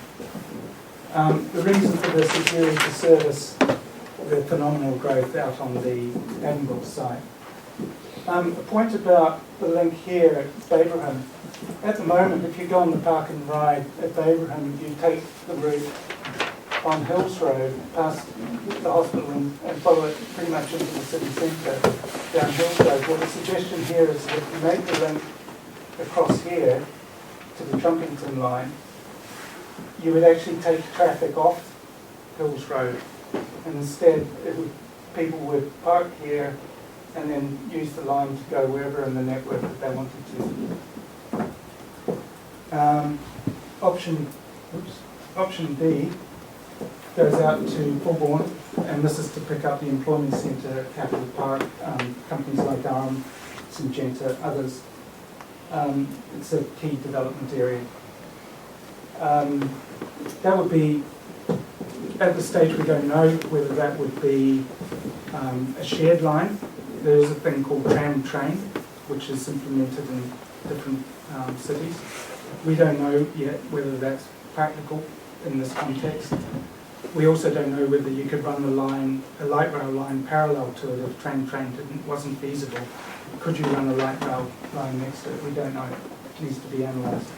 The reason for this is really to service the phenomenal growth out on the Edinburgh site. A point about the link here at Baberham. At the moment, if you go on the park and ride at Baberham, you take the route on Hills Road past the hospital and follow it pretty much into the city centre down Hills Road. Well, the suggestion here is that if you make the link across here to the Trumpington line, you would actually take traffic off Hills Road, and instead people would park here and then use the line to go wherever in the network that they wanted to. Option B goes out to Fulbourn, and this is to pick up the employment centre at Capital Park, companies like Arm, Syngenta, others. It's a key development area. That would be, at this stage we don't know whether that would be a shared line. There is a thing called tram train, which is implemented in different cities. We don't know yet whether that's practical in this context. We also don't know whether you could run a light rail line parallel to it if tram train wasn't feasible. Could you run a light rail line next to it? We don't know. It needs to be analysed.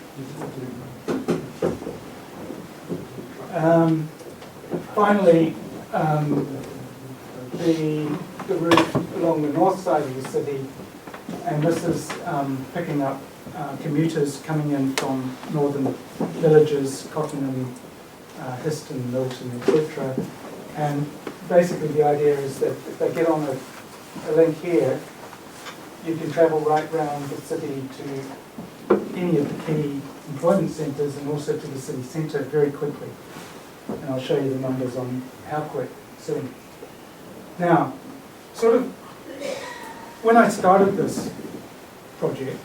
Finally, the route along the north side of the city, and this is picking up commuters coming in from northern villages, Cottenham, Histon, Milton, etc. And basically the idea is that if they get on a link here, you can travel right round the city to any of the key employment centres and also to the city centre very quickly. And I'll show you the numbers on how quick soon. Now, sort of, when I started this project,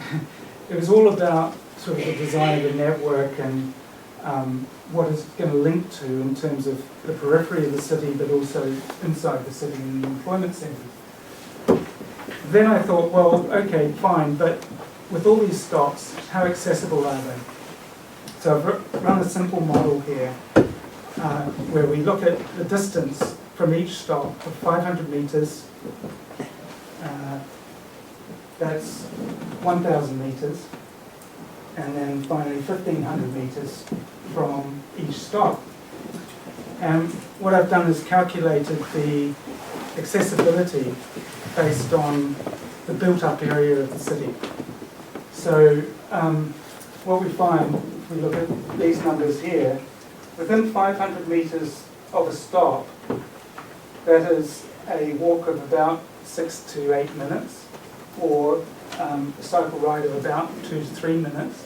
it was all about sort of the design of the network and what it's going to link to in terms of the periphery of the city, but also inside the city and the employment centres. Then I thought, well, okay, fine, but with all these stops, how accessible are they? So I've run a simple model here where we look at the distance from each stop of 500 metres. That's 1,000 metres. And then finally 1,500 metres from each stop. And what I've done is calculated the accessibility based on the built-up area of the city. So what we find, if we look at these numbers here, within 500 metres of a stop, that is a walk of about 6 to 8 minutes, or a cycle ride of about 2 to 3 minutes.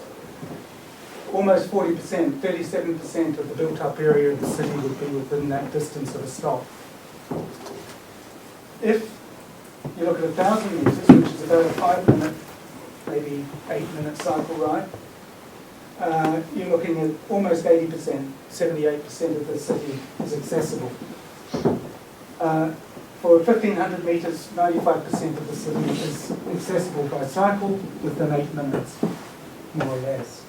Almost 40%, 37% of the built-up area of the city would be within that distance of a stop. If you look at 1,000 metres, which is about a 5-minute, maybe 8-minute cycle ride, you're looking at almost 80%, 78% of the city is accessible. For 1,500 metres, 95% of the city is accessible by cycle within 8 minutes, more or less.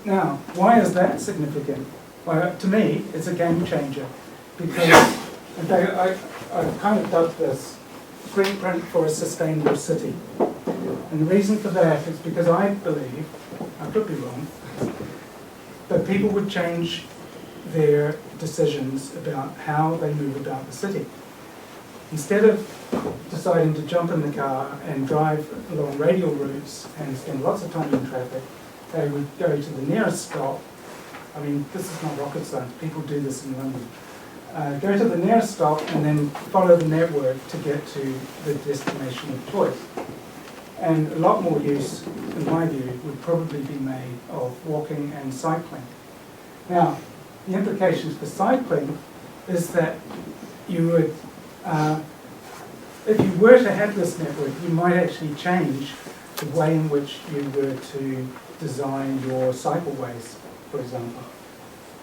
Now, why is that significant? Well, to me, it's a game changer because, in fact, I've kind of dubbed this Greenprint for a Sustainable City. And the reason for that is because I believe, I could be wrong, that people would change their decisions about how they move about the city. Instead of deciding to jump in the car and drive along radial routes and spend lots of time in traffic, they would go to the nearest stop. I mean, this is not rocket science, people do this in London. Go to the nearest stop and then follow the network to get to the destination of choice. And a lot more use, in my view, would probably be made of walking and cycling. Now, the implications for cycling is that you would, if you were to have this network, you might actually change the way in which you were to design your cycleways, for example.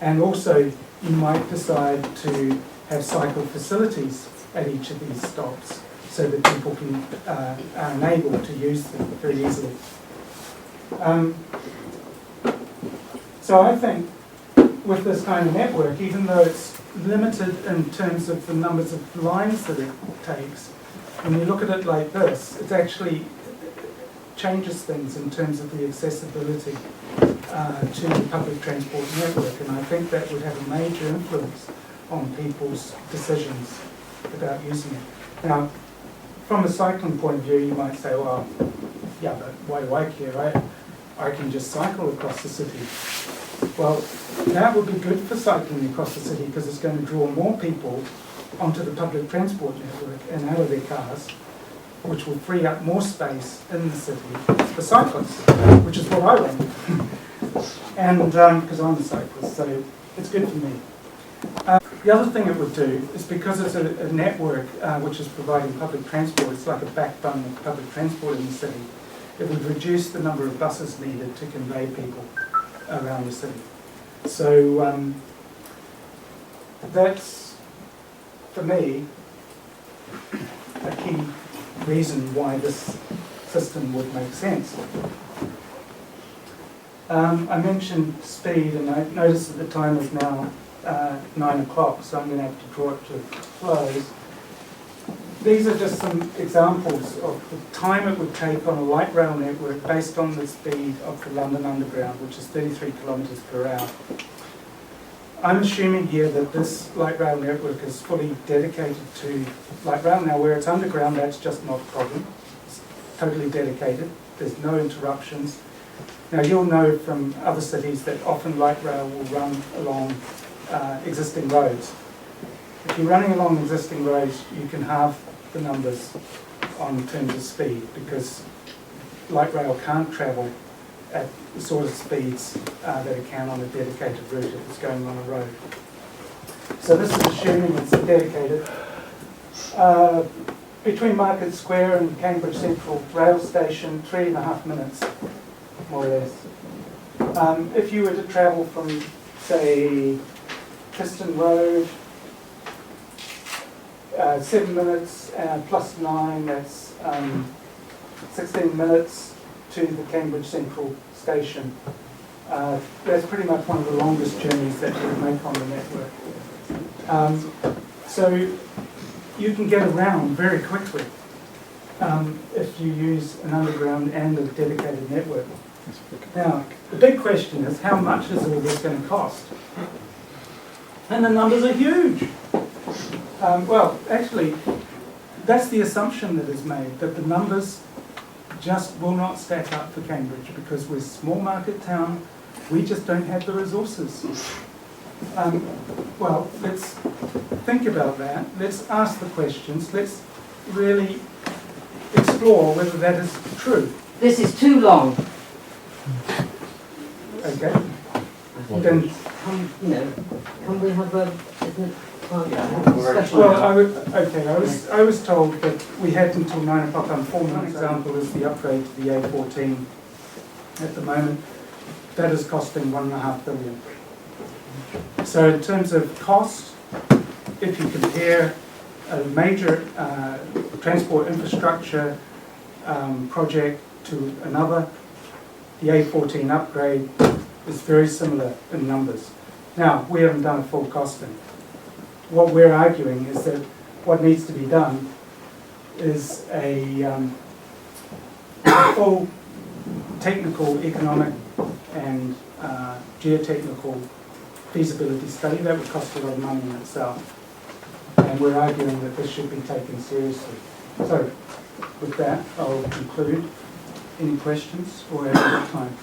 And also, you might decide to have cycle facilities at each of these stops so that people can, are enabled to use them very easily. So I think with this kind of network, even though it's limited in terms of the numbers of lines that it takes, when you look at it like this, it actually changes things in terms of the accessibility to the public transport network, and I think that would have a major influence on people's decisions about using it. Now, from a cycling point of view, you might say, well, yeah, but why do I care? I can just cycle across the city. Well, that would be good for cycling across the city because it's going to draw more people onto the public transport network and out of their cars, which will free up more space in the city for cyclists, which is what I want. And because I'm a cyclist, so it's good for me. The other thing it would do is because it's a network which is providing public transport, it's like a backbone of public transport in the city, it would reduce the number of buses needed to convey people around the city. So that's, for me, a key reason why this system would make sense. I mentioned speed, and I noticed that the time is now 9 o'clock, so I'm going to have to draw it to a close. These are just some examples of the time it would take on a light rail network based on the speed of the London Underground, which is 33 kilometres per hour. I'm assuming here that this light rail network is fully dedicated to light rail. Now, where it's underground, that's just not a problem. It's totally dedicated. There's no interruptions. Now, you'll know from other cities that often light rail will run along existing roads. If you're running along existing roads, you can halve the numbers on terms of speed because light rail can't travel at the sort of speeds that it can on a dedicated route if it's going on a road. So this is assuming it's dedicated. Between Market Square and Cambridge Central Rail Station, 3.5 minutes, more or less. If you were to travel from, say, Piston Road, 7 minutes plus 9, that's 16 minutes to the Cambridge Central Station. That's pretty much one of the longest journeys that you make on the network. So you can get around very quickly if you use an underground and a dedicated network. Now, the big question is, how much is all this going to cost? And the numbers are huge. Well, actually, that's the assumption that is made, that the numbers just will not stack up for Cambridge because we're a small market town, we just don't have the resources. Well, let's think about that. Let's ask the questions. Let's really explore whether that is true. This is too long. Okay. Then, Can we have a discussion? well, I was told that we had until 9 o'clock. An example is the upgrade to the A14 at the moment. That is costing $1.5 billion. So in terms of cost, if you compare a major transport infrastructure project to another, the A14 upgrade is very similar in numbers. Now, we haven't done a full costing. What we're arguing is that what needs to be done is a full technical, economic and geotechnical feasibility study. That would cost a lot of money in itself. And we're arguing that this should be taken seriously. So, with that, I'll conclude. Any questions or have a good time?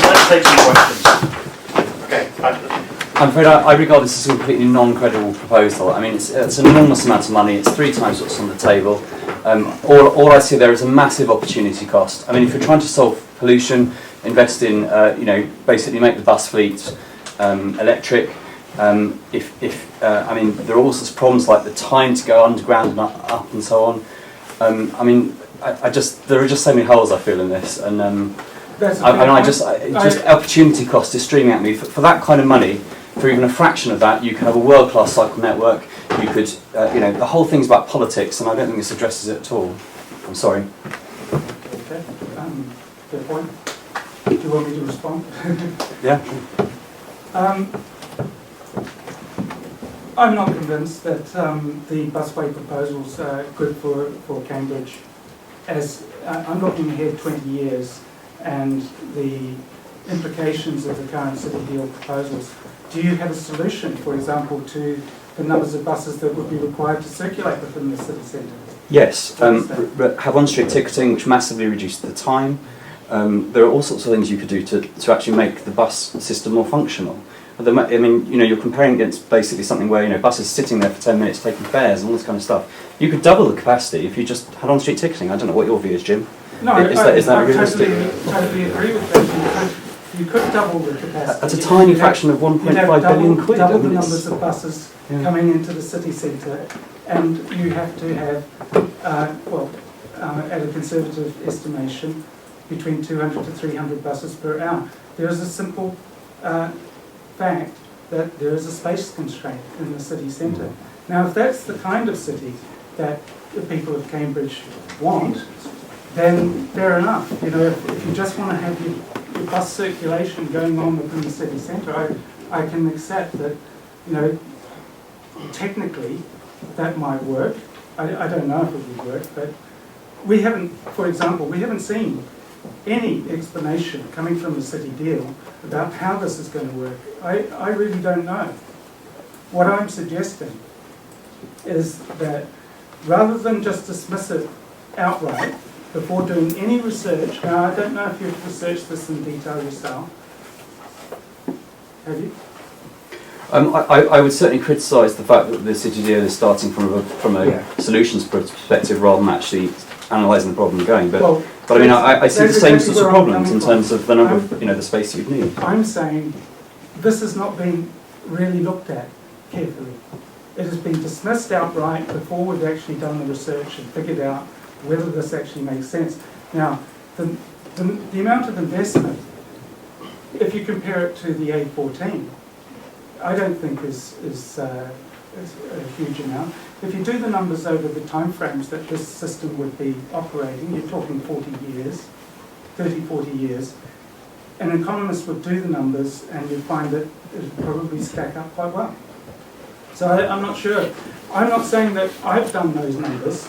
Let's take some questions. Okay. I'm afraid I regard this as a completely non-credible proposal. I mean, it's an enormous amount of money. It's 3 times what's on the table. All I see there is a massive opportunity cost. I mean, if you're trying to solve pollution, invest in, basically make the bus fleet electric. I mean, there are all sorts of problems like the time to go underground and up and so on. I mean, there are just so many holes I feel in this, and opportunity cost is streaming at me. For that kind of money, for even a fraction of that, you can have a world-class cycle network. You could, the whole thing's about politics, and I don't think this addresses it at all. I'm sorry. Okay, fair point. Do you want me to respond? Yeah. I'm not convinced that the busway proposals are good for Cambridge. As I'm looking ahead 20 years and the implications of the current city deal proposals. Do you have a solution, for example, to the numbers of buses that would be required to circulate within the city centre? Yes, have on-street ticketing, which massively reduced the time. There are all sorts of things you could do to actually make the bus system more functional. I mean, you know, you're comparing against basically something where, you know, buses sitting there for 10 minutes taking fares and all this kind of stuff. You could double the capacity if you just had on-street ticketing. I don't know what your view is, Jim. No, is that realistic? Totally agree with that. You could double the capacity. That's a tiny fraction of 1.5 billion quid. Double the numbers of buses coming into the city centre, and you have to have, at a conservative estimation, between 200 to 300 buses per hour. There is a simple fact that there is a space constraint in the city centre. Now, if that's the kind of city that the people of Cambridge want, then fair enough. You know, if you just want to have your bus circulation going on within the city centre, I can accept that, you know, technically that might work. I don't know if it would work, but we haven't, for example, we haven't seen any explanation coming from the city deal about how this is going to work. I really don't know. What I'm suggesting is that rather than just dismiss it outright before doing any research, now I don't know if you've researched this in detail yourself. Have you? I would certainly criticise the fact that the city deal is starting from a solutions perspective rather than actually analysing the problem and going. But I mean, I see the same sorts of problems in terms of the number of, you know, the space you'd need. I'm saying this has not been really looked at carefully. It has been dismissed outright before we've actually done the research and figured out whether this actually makes sense. Now, the amount of investment, if you compare it to the A14, I don't think is a huge amount. If you do the numbers over the timeframes that this system would be operating, you're talking 40 years, 30, 40 years. An economist would do the numbers and you'd find that it would probably stack up quite well. So I'm not sure. I'm not saying that I've done those numbers.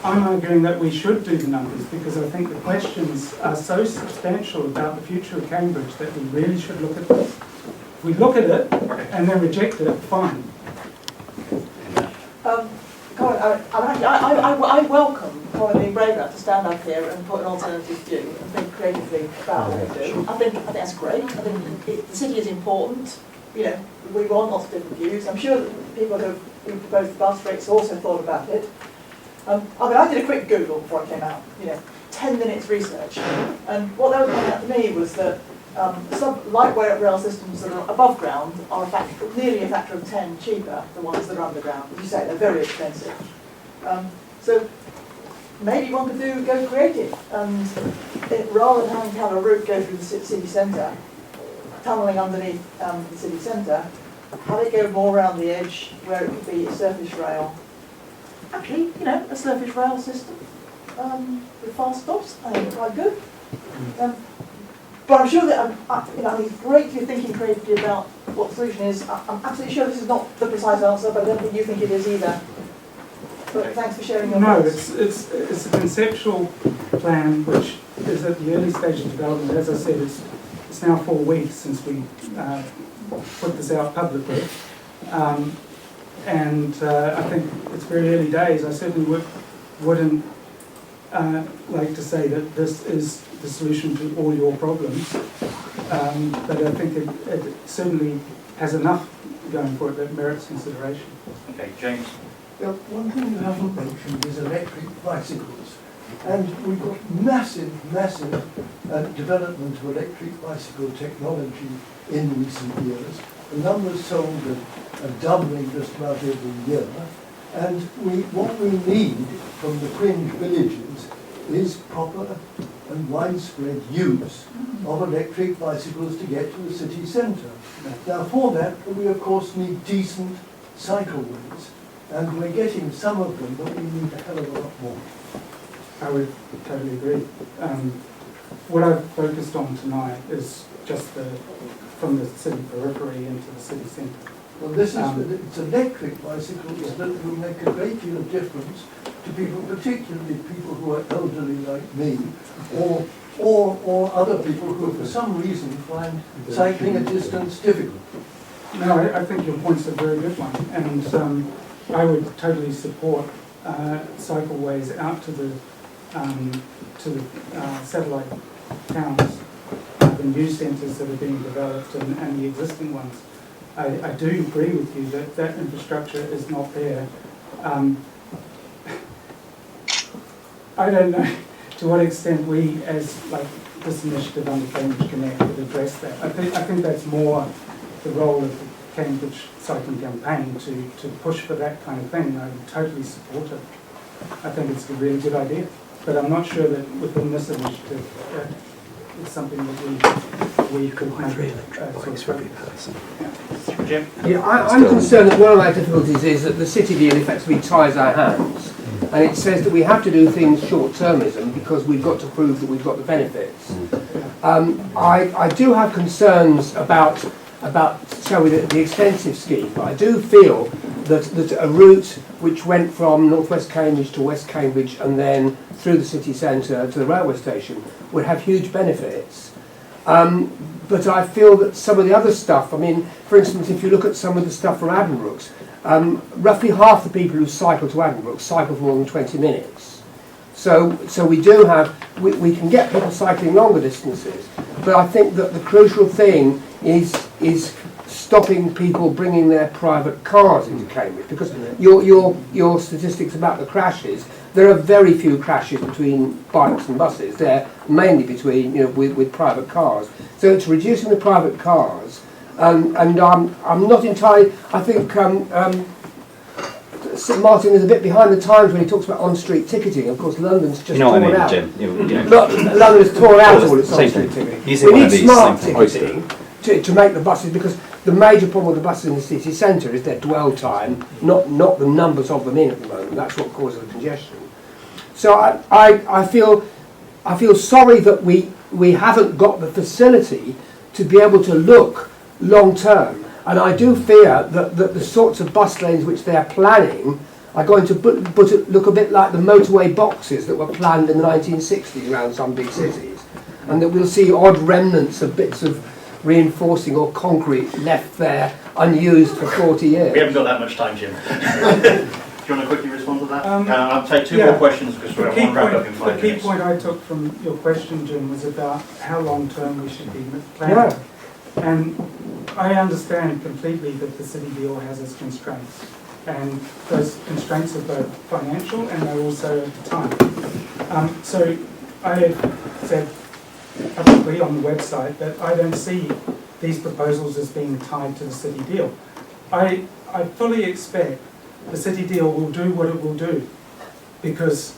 I'm arguing that we should do the numbers because I think the questions are so substantial about the future of Cambridge that we really should look at this. If we look at it and then reject it, fine. Colin, I welcome Colin being brave enough to stand up here and put an alternative view and think creatively about what we do. I think that's great. I think the city is important. You know, we want lots of different views. I'm sure that people who proposed the bus rates also thought about it. I mean, I did a quick Google before I came out. You know, 10 minutes research, and what they were pointing out to me was that some lightweight rail systems that are above ground are nearly a factor of 10 cheaper than ones that are underground. As you say, they're very expensive. So maybe one could go creative, and rather than having to have a route go through the city centre, tunnelling underneath the city centre, have it go more around the edge where it could be a surface rail. Actually, you know, a surface rail system with fast stops, I think it's quite good. But I'm sure that I think it's great if you're thinking creatively about what the solution is. I'm absolutely sure this is not the precise answer, but I don't think you think it is either. But thanks for sharing your thoughts. No, it's a conceptual plan which is at the early stage of development. As I said, it's now 4 weeks since we put this out publicly. And I think it's very early days. I certainly wouldn't like to say that this is the solution to all your problems, but I think it certainly has enough going for it that merits consideration. Okay, James. Well, one thing you haven't mentioned is electric bicycles. And we've got massive development of electric bicycle technology in recent years. The numbers sold are doubling just about every year. And what we need from the fringe villages is proper and widespread use of electric bicycles to get to the city centre. Now for that, we of course need decent cycleways. And we're getting some of them, but we need a hell of a lot more. I would totally agree. What I've focused on tonight is just from the city periphery into the city centre. Well, this is, it's electric bicycles that will make a great deal of difference to people, particularly people who are elderly like me, or other people who for some reason find cycling a distance difficult. No, I think your point's a very good one, and I would totally support cycleways out to the satellite towns, the new centres that are being developed and the existing ones. I do agree with you that that infrastructure is not there. I don't know to what extent we, as like this initiative under Cambridge Connect, would address that. I think that's more the role of the Cambridge Cycling Campaign to push for that kind of thing. I would totally support it. I think it's a really good idea, but I'm not sure that within this initiative it's something that we could make Jim? Yeah, I'm concerned that one of our difficulties is that the city deal effectively ties our hands, and it says that we have to do things short-termism because we've got to prove that we've got the benefits. I do have concerns about shall we, the extensive scheme, but I do feel that a route which went from northwest Cambridge to west Cambridge and then through the city centre to the railway station would have huge benefits. But I feel that some of the other stuff, I mean, for instance, if you look at some of the stuff from Addenbrooke's, roughly half the people who cycle to Addenbrooke cycle for more than 20 minutes. So we do have, we can get people cycling longer distances, but I think that the crucial thing is stopping people bringing their private cars into Cambridge, because your statistics about the crashes, there are very few crashes between bikes and buses. They're mainly between, with private cars. So it's reducing the private cars, and I'm not entirely. I think St Martin is a bit behind the times when he talks about on-street ticketing. Of course, London's just torn out. Jim? London has torn out all its on-street ticketing. We need smart ticketing to make the buses, because the major problem with the buses in the city centre is their dwell time, not the numbers of them in at the moment. That's what causes the congestion. So I feel sorry that we haven't got the facility to be able to look long term, and I do fear that the sorts of bus lanes which they're planning are going to look a bit like the motorway boxes that were planned in the 1960s around some big cities, and that we'll see odd remnants of bits of reinforcing or concrete left there unused for 40 years. We haven't got that much time, Jim. Do you want to quickly respond to that? I'll take two more questions because we're on wrap up in 5 minutes. The key point I took from your question, Jim, was about how long term we should be planning. Yeah. And I understand completely that the city deal has its constraints. And those constraints are both financial and they're also time. So I have said publicly on the website that I don't see these proposals as being tied to the city deal. I fully expect the city deal will do what it will do, because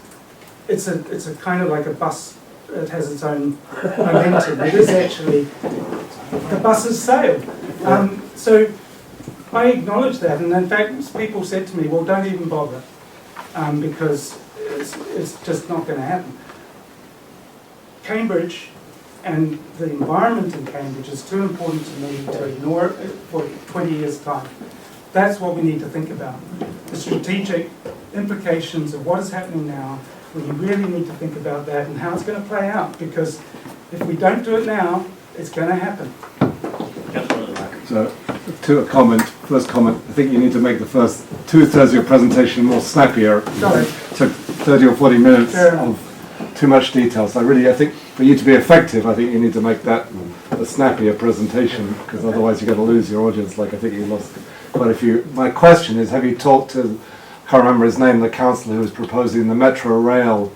it's a kind of like a bus. It has its own momentum. It is actually the buses sail. So I acknowledge that, and in fact, people said to me, "Well, don't even bother, because it's just not going to happen." Cambridge and the environment in Cambridge is too important to me to ignore it for 20 years' time. That's what we need to think about. The strategic implications of what is happening now, we really need to think about that and how it's going to play out, because if we don't do it now, it's going to happen. So, to a comment, first comment, I think you need to make the first 2/3 of your presentation more snappier. Sorry. It took 30 or 40 minutes of too much detail. So really, I think for you to be effective, I think you need to make that a snappier presentation, because otherwise you're going to lose your audience, like I think you lost quite a few. My question is, have you talked to, I can't remember his name, the councillor who was proposing the metro rail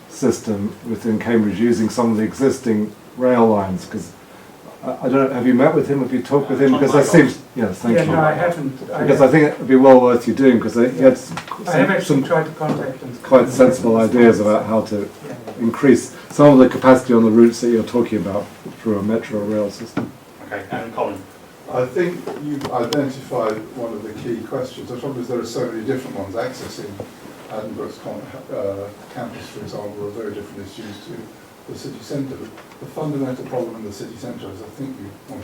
system within Cambridge using some of the existing rail lines? Because I don't know, have you met with him? Have you talked with him? Because that seems, yes, thank you. No, I haven't. Because I think it would be well worth you doing, because he had I have actually tried to contact him. Quite sensible ideas about how to increase some of the capacity on the routes that you're talking about through a metro rail system. Okay, and Colin. I think you've identified one of the key questions. The trouble is there are so many different ones. Accessing Addenbrook's campus, for example, are very different issues to the city centre. The fundamental problem in the city centre, as I think you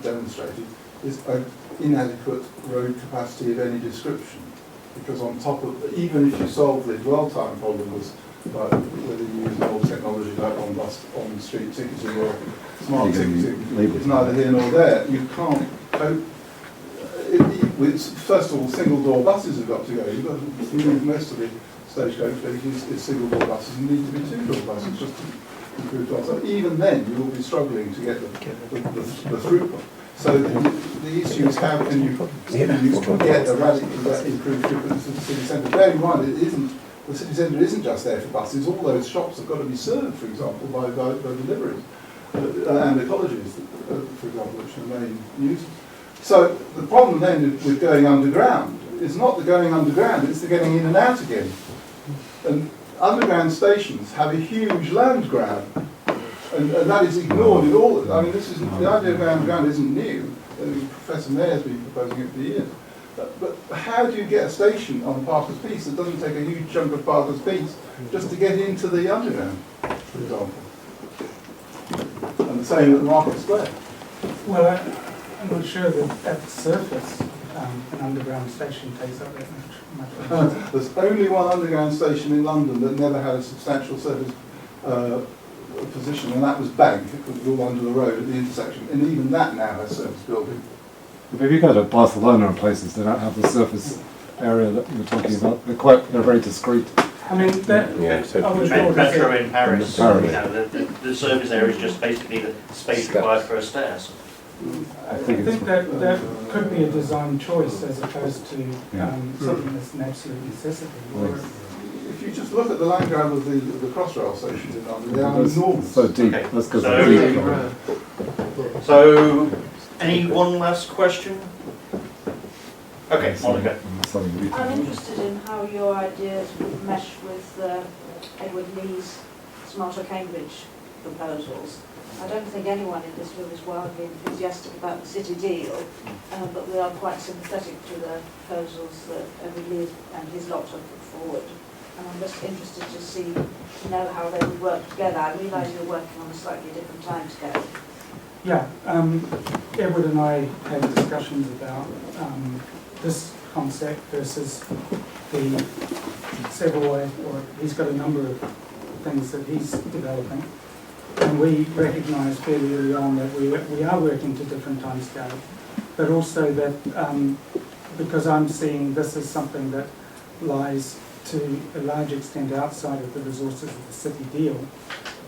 demonstrated, is an inadequate road capacity of any description. Because on top of, even if you solve the dwell time problem, was like whether you use old technology like on street ticketing or smart ticketing, it's neither here nor there. You can't cope. First of all, single door buses have got to go. You've got to move most of the stagecoach fleet is single door buses and need to be two door buses just to improve dwell. So even then, you will be struggling to get the throughput. So the issue is how can you get a radically improved throughput to the city centre. Bear in mind, the city centre isn't just there for buses. All those shops have got to be served, for example, by deliveries and ecologies, for example, which are the main users. So the problem then with going underground is not the going underground, it's the getting in and out again. And underground stations have a huge land grab, and that is ignored in all. I mean, the idea of going underground isn't new. Professor Mayer has been proposing it for years. But how do you get a station on Parker's Piece that doesn't take a huge chunk of Parker's Piece just to get into the underground, for example? And the same at the Market Square. Well, I'm not sure that at the surface an underground station takes up that much. There's only one underground station in London that never had a substantial surface position, and that was Bank. It was all under the road at the intersection, and even that now has surface building. But if you go to Barcelona and places, they don't have the surface area that you're talking about. They're very discreet. I mean, that, I would call Metro it in Paris, Paris. you know, the service area is just basically the space required for a stairs. I think that could be a design choice as opposed to something that's an absolute necessity. If you just look at the land grab of the Crossrail stations in London, they are enormous. So deep. Okay. That's because So- they're deep. So, any one last question? Okay, Monica. I'm interested in how your ideas would mesh with Edward Lee's Smarter Cambridge proposals. I don't think anyone in this room is wildly enthusiastic about the city deal, but we are quite sympathetic to the proposals that Edward Lee and his lot have put forward. And I'm just interested to know how they would work together. I realise you're working on a slightly different timescale. Yeah, Edward and I had discussions about this concept versus the several, or he's got a number of things that he's developing. And we recognised fairly early on that we are working to different timescales, but also that because I'm seeing this as something that lies to a large extent outside of the resources of the city deal,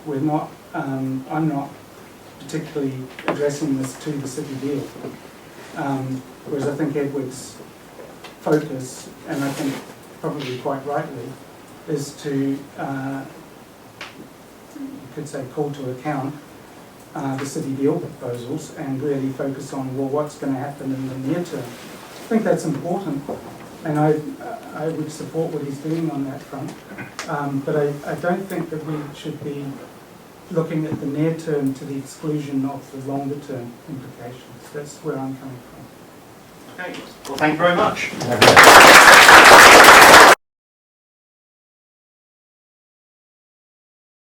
I'm not particularly addressing this to the city deal. Whereas I think Edward's focus, and I think probably quite rightly, is to you could say call to account the city deal proposals and really focus on, well, what's going to happen in the near term. I think that's important, and I would support what he's doing on that front, but I don't think that we should be looking at the near term to the exclusion of the longer term implications. That's where I'm coming from. Okay, well, thank you very much.